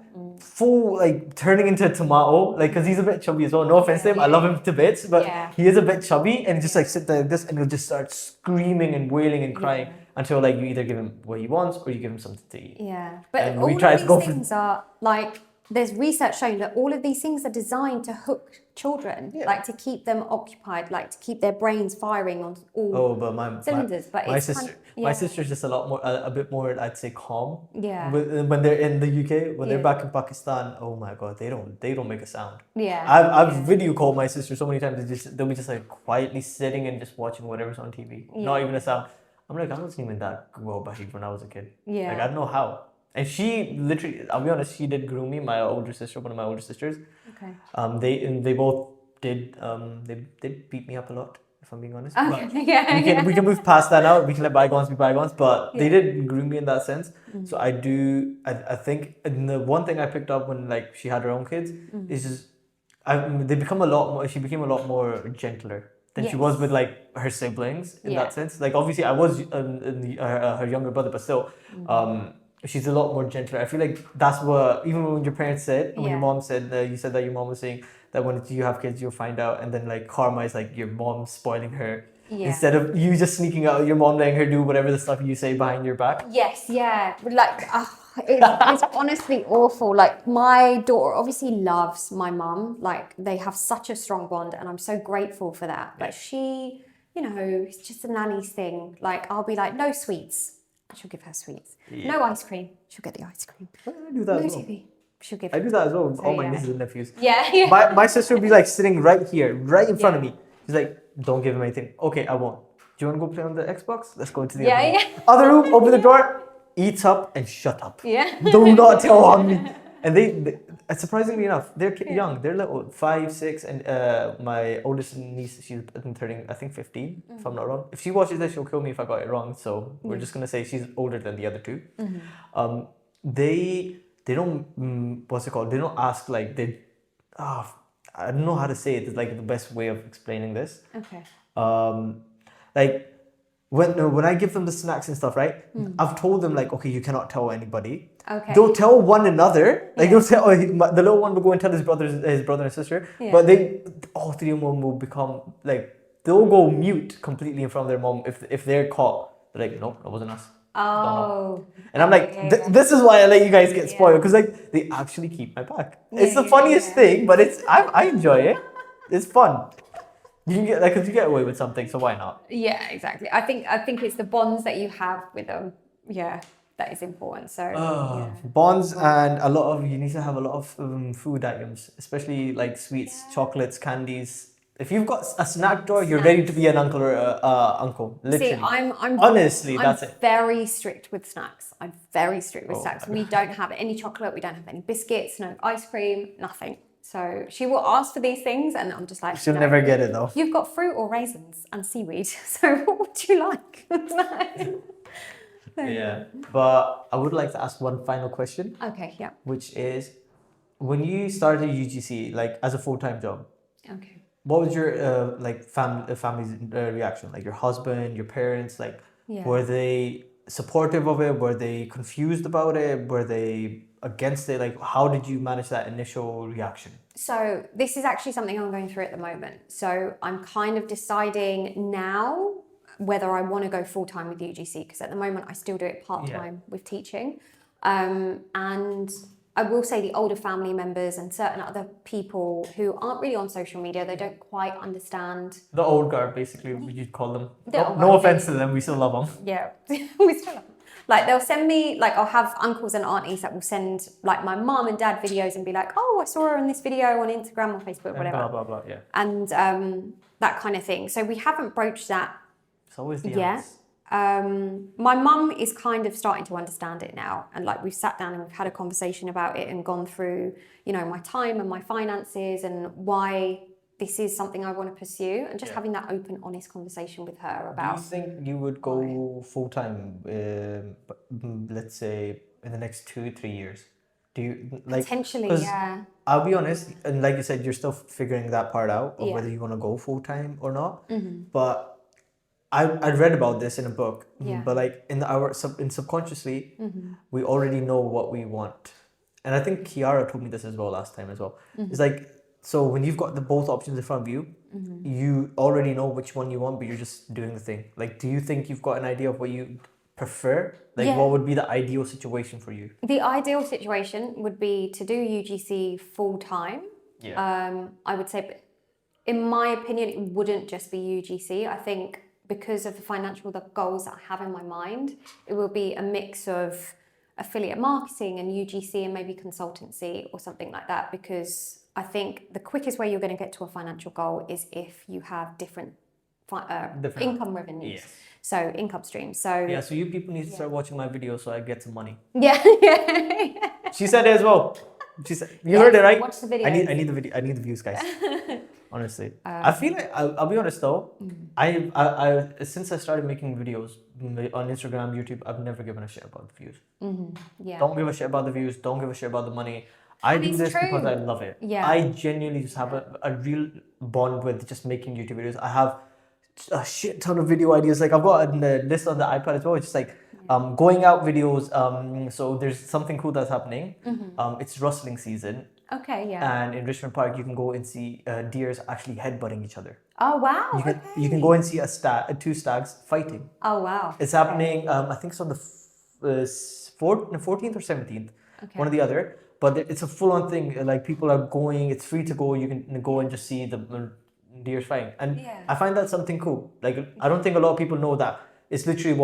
full like turning into a tomato, like because he's a bit chubby as well. No offense to him, I love him to bits, but he is a bit chubby and just like sit there like this and he'll just start screaming and wailing and crying until like you either give him what he wants or you give him something to eat. Yeah, but And all we try of to go these things are like, there's research showing that all of these things are designed to hook children, like to keep them occupied, like to keep their brains firing on all cylinders. But my it's sister, kind of, my sister's just a lot more, a bit more, I'd say, calm. Yeah. When they're in the UK, when they're back in Pakistan, oh my god, they don't make a sound. Yeah. I've video called my sister so many times. They'll be just like quietly sitting and just watching whatever's on TV, not even a sound. I'm like, I wasn't even that well behaved when I was a kid. Yeah. Like I don't know how. And she literally, I'll be honest, she did groom me. My older sister, one of my older sisters. Okay. They both did. They beat me up a lot, if I'm being honest. Okay. But we can move past that now. We can let bygones be bygones. But they did groom me in that sense. So I do. I think and the one thing I picked up when like she had her own kids is just, they become a lot more. She became a lot more gentler than she was with like her siblings in that sense. Like obviously I was her younger brother, but still. She's a lot more gentler. I feel like that's what, even when your parents said, when your mom said, you said that your mom was saying that when you have kids, you'll find out. And then like karma is like your mom spoiling her. Yeah. Instead of you just sneaking out, your mom letting her do whatever the stuff you say behind your back. Yes, yeah. Like, it's honestly awful. Like my daughter obviously loves my mum. Like they have such a strong bond and I'm so grateful for that. But she, you know, it's just a nanny's thing. Like I'll be like, no sweets. She'll give her sweets. No ice cream. She'll get the ice cream. I do that no as well. TV. She'll give. I do that as well with all my nieces and nephews. Yeah. My sister would be like sitting right here, right in front of me. She's like, don't give him anything. Okay, I won't. Do you want to go play on the Xbox? Let's go into the other room. Other room, open the door, eat up and shut up. Yeah. Do not tell on me. And they surprisingly enough, they're young. They're little, 5, 6, and my oldest niece, she's turning, I think, 15, if I'm not wrong. If she watches this, she'll kill me if I got it wrong. So we're just gonna say she's older than the other two. They don't what's it called? They don't ask like I don't know how to say it. It's like the best way of explaining this. Okay. Like when I give them the snacks and stuff, right? I've told them like, okay, you cannot tell anybody. Okay. They'll tell one another. Like they'll tell the little one will go and tell his brother and sister. Yeah. But all three of them will become like they'll go mute completely in front of their mom if they're caught. They're like, nope, that wasn't us. Oh. And I'm like, this is why I let you guys get spoiled because like they actually keep my back. It's the funniest thing, but I enjoy it. It's fun. You can get like because you get away with something, so why not? Yeah, exactly. I think it's the bonds that you have with them. Yeah, that is important. So bonds and you need to have a lot of food items, especially like sweets, chocolates, candies. If you've got a snack drawer, you're ready to be an uncle or uncle. Literally. See, I'm honestly, that's it. Very strict with snacks. I'm very strict with snacks. We don't have any chocolate. We don't have any biscuits. No ice cream. Nothing. So she will ask for these things, and I'm just like, she'll never get it though. You've got fruit or raisins and seaweed. So what would you like? Yeah, but I would like to ask one final question. Okay. Yeah. Which is, when you started UGC like as a full-time job. Okay. What was your family's reaction? Like your husband, your parents, like were they supportive of it? Were they confused about it? Were they against it? Like how did you manage that initial reaction? So this is actually something I'm going through at the moment. So I'm kind of deciding now whether I want to go full-time with UGC because at the moment I still do it part-time with teaching. And I will say the older family members and certain other people who aren't really on social media, they don't quite understand. The old guard, basically, you'd call them. No offense to them, we still love them. Yeah, we still love them. Like they'll send me, like I'll have uncles and aunties that will send like my mum and dad videos and be like, oh, I saw her in this video on Instagram or Facebook, whatever. Blah, blah, blah, yeah. And that kind of thing. So we haven't broached that It's always the yet. My mum is kind of starting to understand it now, and like we've sat down and we've had a conversation about it and gone through, you know, my time and my finances and why this is something I want to pursue, and just having that open, honest conversation with her about. Do you think you would go full time, let's say, in the next 2-3 years? Do you like? Potentially, 'Cause yeah. I'll be honest, and like you said, you're still figuring that part out of Yeah. whether you want to go full time or not. But I read about this in a book. Yeah. But like subconsciously, we already know what we want, and I think Kiara told me this as well last time as well. It's like, so when you've got the both options in front of you, you already know which one you want, but you're just doing the thing. Like, do you think you've got an idea of what you prefer? Like, Yeah. what would be the ideal situation for you? The ideal situation would be to do UGC full time. Yeah. I would say, but in my opinion, it wouldn't just be UGC. I think because of the goals that I have in my mind, it will be a mix of affiliate marketing and UGC and maybe consultancy or something like that. Because I think the quickest way you're going to get to a financial goal is if you have different income revenues. Yes. So income streams. So Yeah, so you people need to start watching my videos so I get some money. yeah. She said it as well. She said, you Yeah, heard it, right? watch the videos. I need the video. I need the views, guys. Honestly, I feel like I'll be honest though. I since I started making videos on Instagram, YouTube, I've never given a shit about the views. Yeah. Don't give a shit about the views. Don't give a shit about the money. I do it's this true. because I love it. Yeah. I genuinely just have a real bond with just making YouTube videos. I have a shit ton of video ideas. Like I've got a list on the iPad as well. It's just like going out videos. So there's something cool that's happening. It's rustling season. Okay, yeah. And in Richmond Park, you can go and see deers actually headbutting each other. Oh wow. You can go and see two stags fighting. Oh wow. It's happening. I think it's on the 14th or 17th, one or the other. But it's a full-on thing. Like people are going. It's free to go. You can go and just see the deers fighting. And I find that something cool. Like I don't think a lot of people know that. It's literally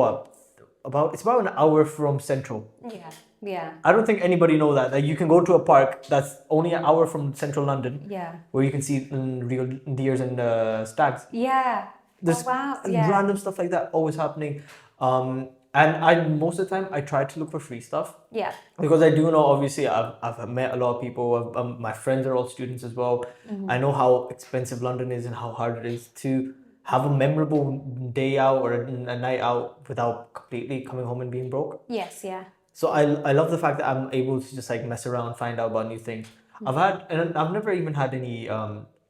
it's about an hour from Central. Yeah. Yeah. I don't think anybody know that. Like you can go to a park that's only an hour from Central London. Yeah. Where you can see real deers and stags. Yeah. There's random stuff like that always happening. And I most of the time I try to look for free stuff. Yeah. Because I do know, obviously, I've met a lot of people. My friends are all students as well. I know how expensive London is and how hard it is to have a memorable day out or a night out without completely coming home and being broke. Yes. Yeah. So I love the fact that I'm able to just like mess around, find out about new things. I've never even had any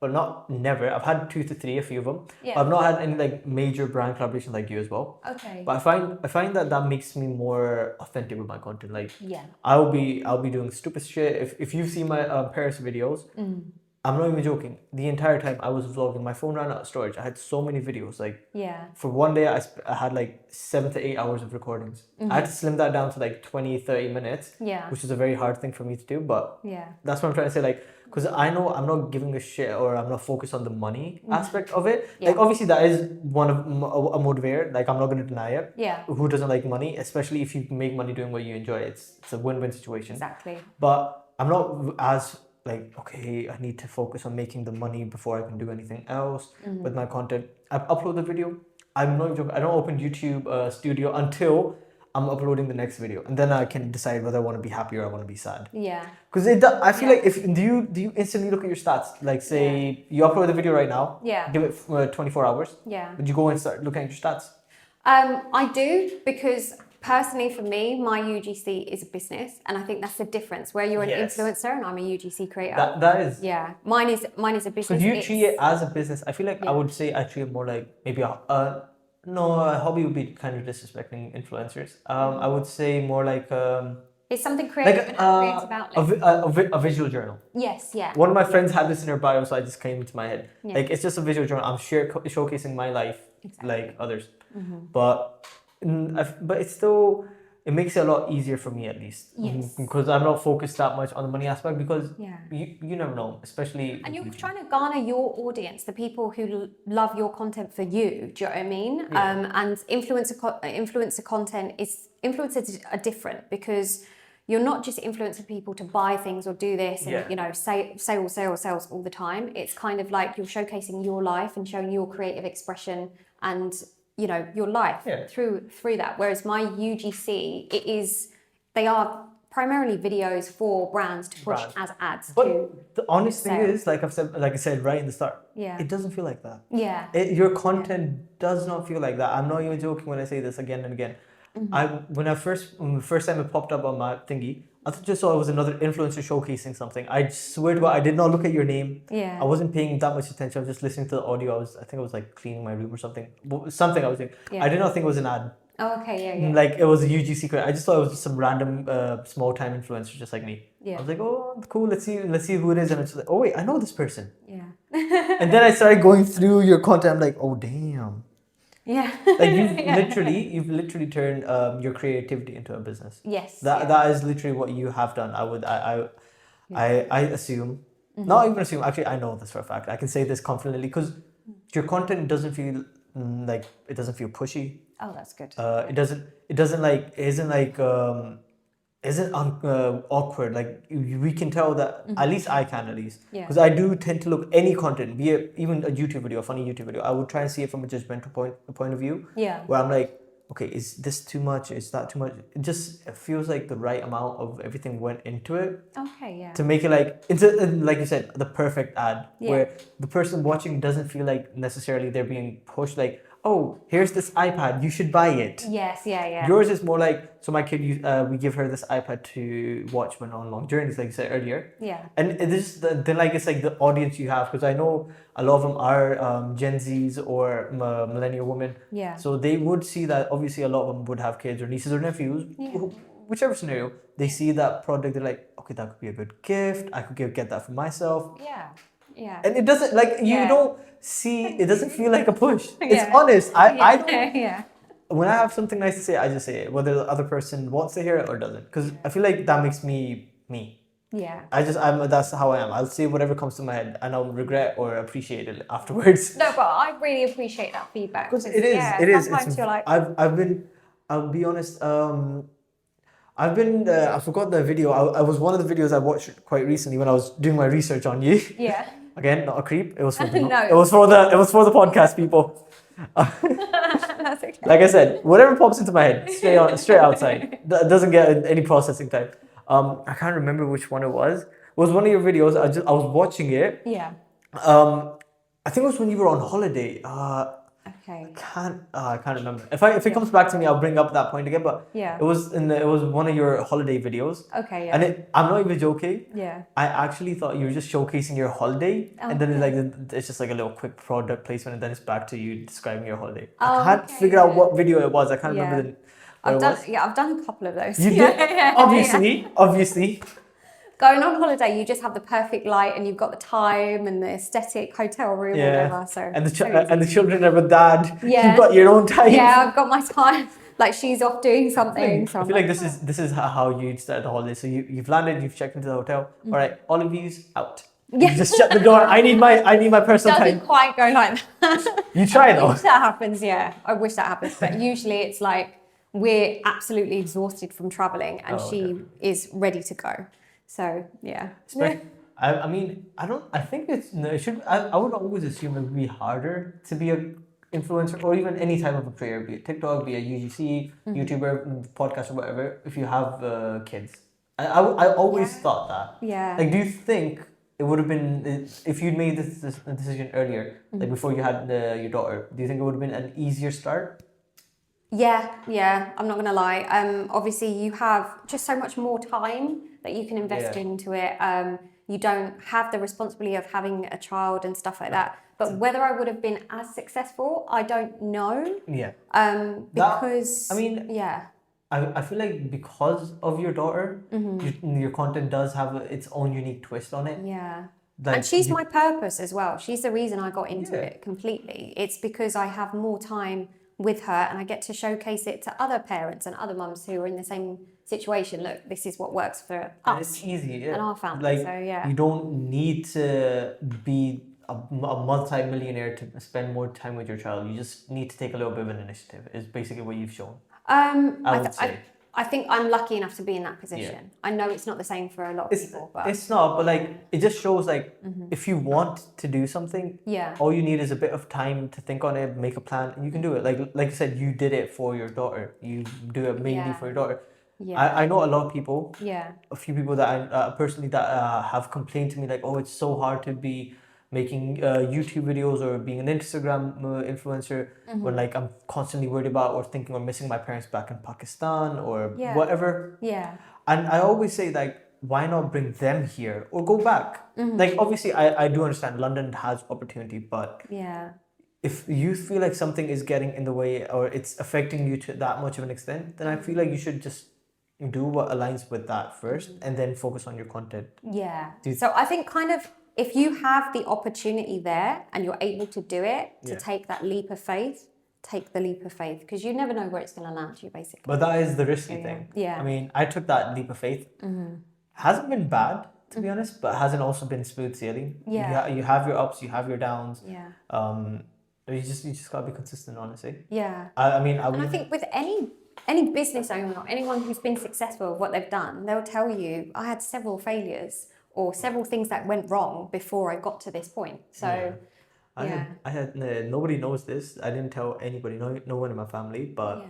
well, not never. I've had 2 to 3, a few of them. Yeah. I've not had any like major brand collaboration like you as well. Okay. But I find that makes me more authentic with my content. Like I'll be doing stupid shit. If you've seen my Paris videos, I'm not even joking. The entire time I was vlogging, my phone ran out of storage. I had so many videos. Like for one day, I had like 7 to 8 hours of recordings. I had to slim that down to like 20, 30 minutes. Which is a very hard thing for me to do. But that's what I'm trying to say. Like, because I know I'm not giving a shit or I'm not focused on the money aspect of it. Like, obviously, that is one of a motivator. Like, I'm not going to deny it. Who doesn't like money? Especially if you make money doing what you enjoy. It's a win-win situation. Exactly. But I'm not as like, okay, I need to focus on making the money before I can do anything else with my content. I upload the video. I'm not joking. I don't open YouTube Studio until I'm uploading the next video, and then I can decide whether I want to be happy or I want to be sad. Because I feel like do you instantly look at your stats? Like say you upload the video right now. Give it 24 hours. Would you go and start looking at your stats? I do, because personally for me, my UGC is a business, and I think that's the difference. Where you're an influencer and I'm a UGC creator. That is. Yeah, mine is a business. So do you treat it as a business? I feel like I would say I treat it more like maybe a hobby would be kind of disrespecting influencers. I would say more like it's something creative and creative outlet. A visual journal. Yes, yeah. One of my friends had this in her bio, so I just came into my head. Like it's just a visual journal. I'm showcasing my life like others, but it's still. It makes it a lot easier for me, at least. Because I'm not focused that much on the money aspect, because you never know, especially... And you're trying to garner your audience, the people who love your content for you, do you know what I mean? And influencer content influencers are different, because you're not just influencing people to buy things or do this and, you know, sales all the time. It's kind of like you're showcasing your life and showing your creative expression and... you know, your life through that. Whereas my UGC, they are primarily videos for brands to push Brands. as ads. But to the honest thing sale. is, like I said right in the start, Yeah. it doesn't feel like that. Yeah. Your content does not feel like that. I'm not even joking when I say this again and again. When the first time it popped up on my thingy, I just saw it was another influencer showcasing something. I swear to God, I did not look at your name. Yeah. I wasn't paying that much attention. I was just listening to the audio. I think I was like cleaning my room or something. Something I was doing. Yeah. I did not think it was an ad. Oh, okay. Yeah. Yeah. Like it was a UGC credit. I just thought it was just some random small time influencer just like me. Yeah. I was like, oh, cool. Let's see who it is. And it's like, oh wait, I know this person. Yeah. And then I started going through your content. I'm like, oh damn. Yeah. Like you've literally turned your creativity into a business. Yes. That is literally what you have done. I assume, not even assume. Actually, I know this for a fact. I can say this confidently because your content doesn't feel like it doesn't feel pushy. Oh, that's good. Isn't awkward. Like we can tell that at least I can Yeah. because I do tend to look any content, be it even a YouTube video, a funny YouTube video. I would try and see it from a judgmental point of view. Yeah. Where I'm like, okay, is this too much? Is that too much? It feels like the right amount of everything went into it. Okay. Yeah. To make it like you said, the perfect ad where the person watching doesn't feel like necessarily they're being pushed like, oh, here's this iPad, you should buy it. Yes. Yeah. Yeah. Yours is more like, so my kid, we give her this iPad to watch when on long journeys, like you said earlier. Yeah. And this is it's like the audience you have, because I know a lot of them are Gen Zs or millennial women. Yeah. So they would see that obviously a lot of them would have kids or nieces or nephews, whichever scenario. They see that product, they're like, okay, that could be a good gift. I could get that for myself. Yeah. Yeah. And it doesn't you don't see, it doesn't feel like a push. It's Yeah. honest. I don't. Yeah. When I have something nice to say, I just say it, whether the other person wants to hear it or doesn't. Because I feel like that makes me me. Yeah. That's how I am. I'll say whatever comes to my head, and I'll regret or appreciate it afterwards. No, but I really appreciate that feedback. Because it is. Sometimes you're like, I'll be honest. I forgot the video. I was one of the videos I watched quite recently when I was doing my research on you. yeah. Again, not a creep. It was for No. it was for the podcast people. That's okay. Like I said, whatever pops into my head, straight outside. That doesn't get any processing time. I can't remember which one it was. It was one of your videos. I was watching it. Yeah. I think it was when you were on holiday. Okay. I can't remember. If it comes back to me, I'll bring up that point again. But Yeah. it was one of your holiday videos. Okay. Yeah. And I'm not even joking. Yeah. I actually thought you were just showcasing your holiday, and then it's just like a little quick product placement, and then it's back to you describing your holiday. I can't figure out what video it was. I can't remember I've done a couple of those. You did? Obviously. Going on holiday, you just have the perfect light, and you've got the time and the aesthetic hotel room, or whatever. So and the children are with dad. Yeah. You've got your own time. Yeah, I've got my time. Like she's off doing something. So I feel like this is how you start the holiday. So you've landed, you've checked into the hotel. All right, all of you's out. Yeah. You just shut the door. I need my personal doesn't time. quite go like that. You try I though. wish that happens. Yeah, I wish that happens. But usually it's like we're absolutely exhausted from traveling, and she is ready to go. So yeah. I mean, I think it should. I would always assume it would be harder to be a influencer or even any type of a creator, be it TikTok, be a UGC, YouTuber, podcast, or whatever. If you have kids, I always thought that. Yeah. Like, do you think it would have been if you'd made this decision earlier, like before you had your daughter? Do you think it would have been an easier start? Yeah. I'm not gonna lie. Obviously you have just so much more time that you can invest into it. You don't have the responsibility of having a child and stuff like that. But whether I would have been as successful, I don't know. Yeah. Because I feel like because of your daughter, your content does have its own unique twist on it. Yeah. Like, and she's my purpose as well. She's the reason I got into it completely. It's because I have more time with her and I get to showcase it to other parents and other mums who are in the same situation. Look, this is what works for us. And it's easy, and our family. Like, so yeah. You don't need to be a multi-millionaire to spend more time with your child. You just need to take a little bit of an initiative, is basically what you've shown. I would say. I think I'm lucky enough to be in that position. Yeah. I know it's not the same for a lot of people. But it's not, but like it just shows like if you want to do something, all you need is a bit of time to think on it, make a plan, and you can do it. Like you said, you did it for your daughter. You do it mainly for your daughter. I know a lot of people, Yeah. a few people that I personally that have complained to me like, oh, it's so hard to be making YouTube videos or being an Instagram influencer when like I'm constantly worried about or thinking or missing my parents back in Pakistan or whatever. Yeah. And I always say like, why not bring them here or go back? Like obviously I do understand London has opportunity, but Yeah. if you feel like something is getting in the way or it's affecting you to that much of an extent, then I feel like you should just do what aligns with that first and then focus on your content. Yeah. So I think kind of if you have the opportunity there and you're able to do it, to take that leap of faith, take the leap of faith because you never know where it's going to land you basically. But that is the risky thing. Yeah. I mean, I took that leap of faith. Hasn't been bad, to be honest, but hasn't also been smooth sailing. Yeah. You have your ups, you have your downs. Yeah. You just gotta be consistent, honestly. Yeah. I mean, And I think with any business owner or anyone who's been successful with what they've done, they'll tell you, I had several failures or several things that went wrong before I got to this point. So, I had nobody knows this. I didn't tell anybody, no one in my family, but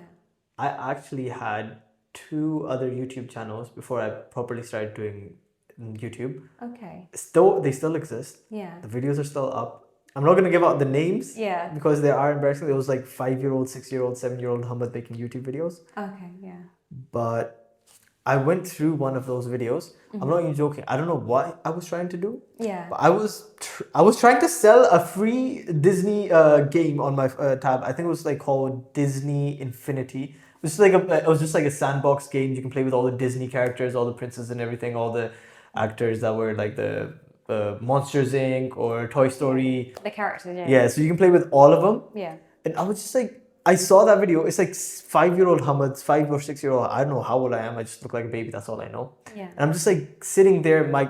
I actually had 2 other YouTube channels before I properly started doing YouTube. Okay. They still exist. Yeah. The videos are still up. I'm not gonna give out the names. Yeah. Because they are embarrassing. It was like 5-year-old, 6-year-old, 7-year-old Hamad making YouTube videos. Okay. Yeah. But I went through one of those videos. I'm not even joking. I don't know what I was trying to do. Yeah. But I was trying to sell a free Disney game on my tab. I think it was like called Disney Infinity. It was just like a sandbox game. You can play with all the Disney characters, all the princes and everything, all the actors that were like the Monsters Inc. or Toy Story. The characters, yeah. Yeah, so you can play with all of them. Yeah. And I was just like, I saw that video. It's like 5-year-old Hamad, 5 or 6-year-old. I don't know how old I am. I just look like a baby. That's all I know. Yeah. And I'm just like sitting there. My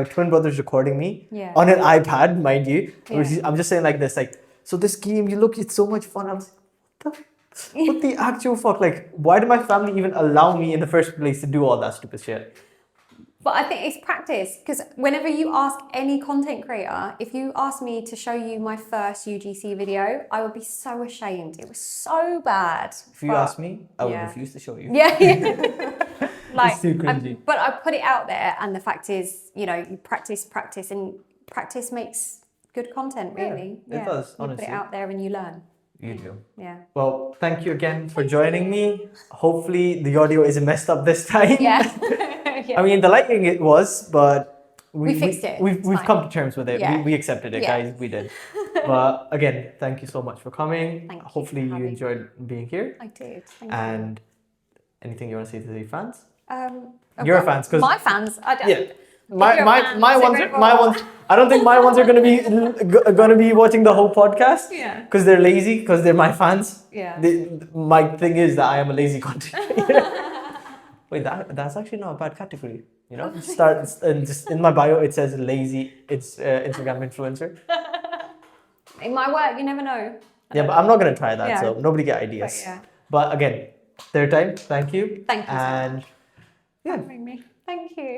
twin brother's recording me Yeah. on an iPad, mind you. Yeah. I'm just saying like this, like, so this game, it's so much fun. I was like, what the actual fuck? Like, why did my family even allow me in the first place to do all that stupid shit? But I think it's practice because whenever you ask any content creator, if you ask me to show you my first UGC video, I would be so ashamed. It was so bad. If you ask me, I would refuse to show you. Yeah. Like, it's too cringy. but I put it out there, and the fact is, you practice, and practice makes good content, really. It does, honestly. You put it out there and you learn. You do. Yeah. Well, thank you again for joining me. Hopefully the audio isn't messed up this time. Yeah. I mean, the lighting it was, but we fixed it. We've come to terms with it. Yeah. We accepted it, guys. We did. But again, thank you so much for coming. Thank you Hopefully for you enjoyed being here. I did. Thank and anything you want to say to the fans? you. Your fans, because my fans. I don't. Yeah. My ones. I don't think my ones are gonna be watching the whole podcast. Yeah. Because they're lazy. Because they're my fans. Yeah. My thing is that I am a lazy content creator. Wait, that's actually not a bad category. Just in my bio it says lazy. It's Instagram influencer. It might work. You never know. Yeah, but I'm not gonna try that. Yeah. So nobody get ideas. But, yeah. But again, third time. Thank you. Thank you so And much. Yeah. Thank you.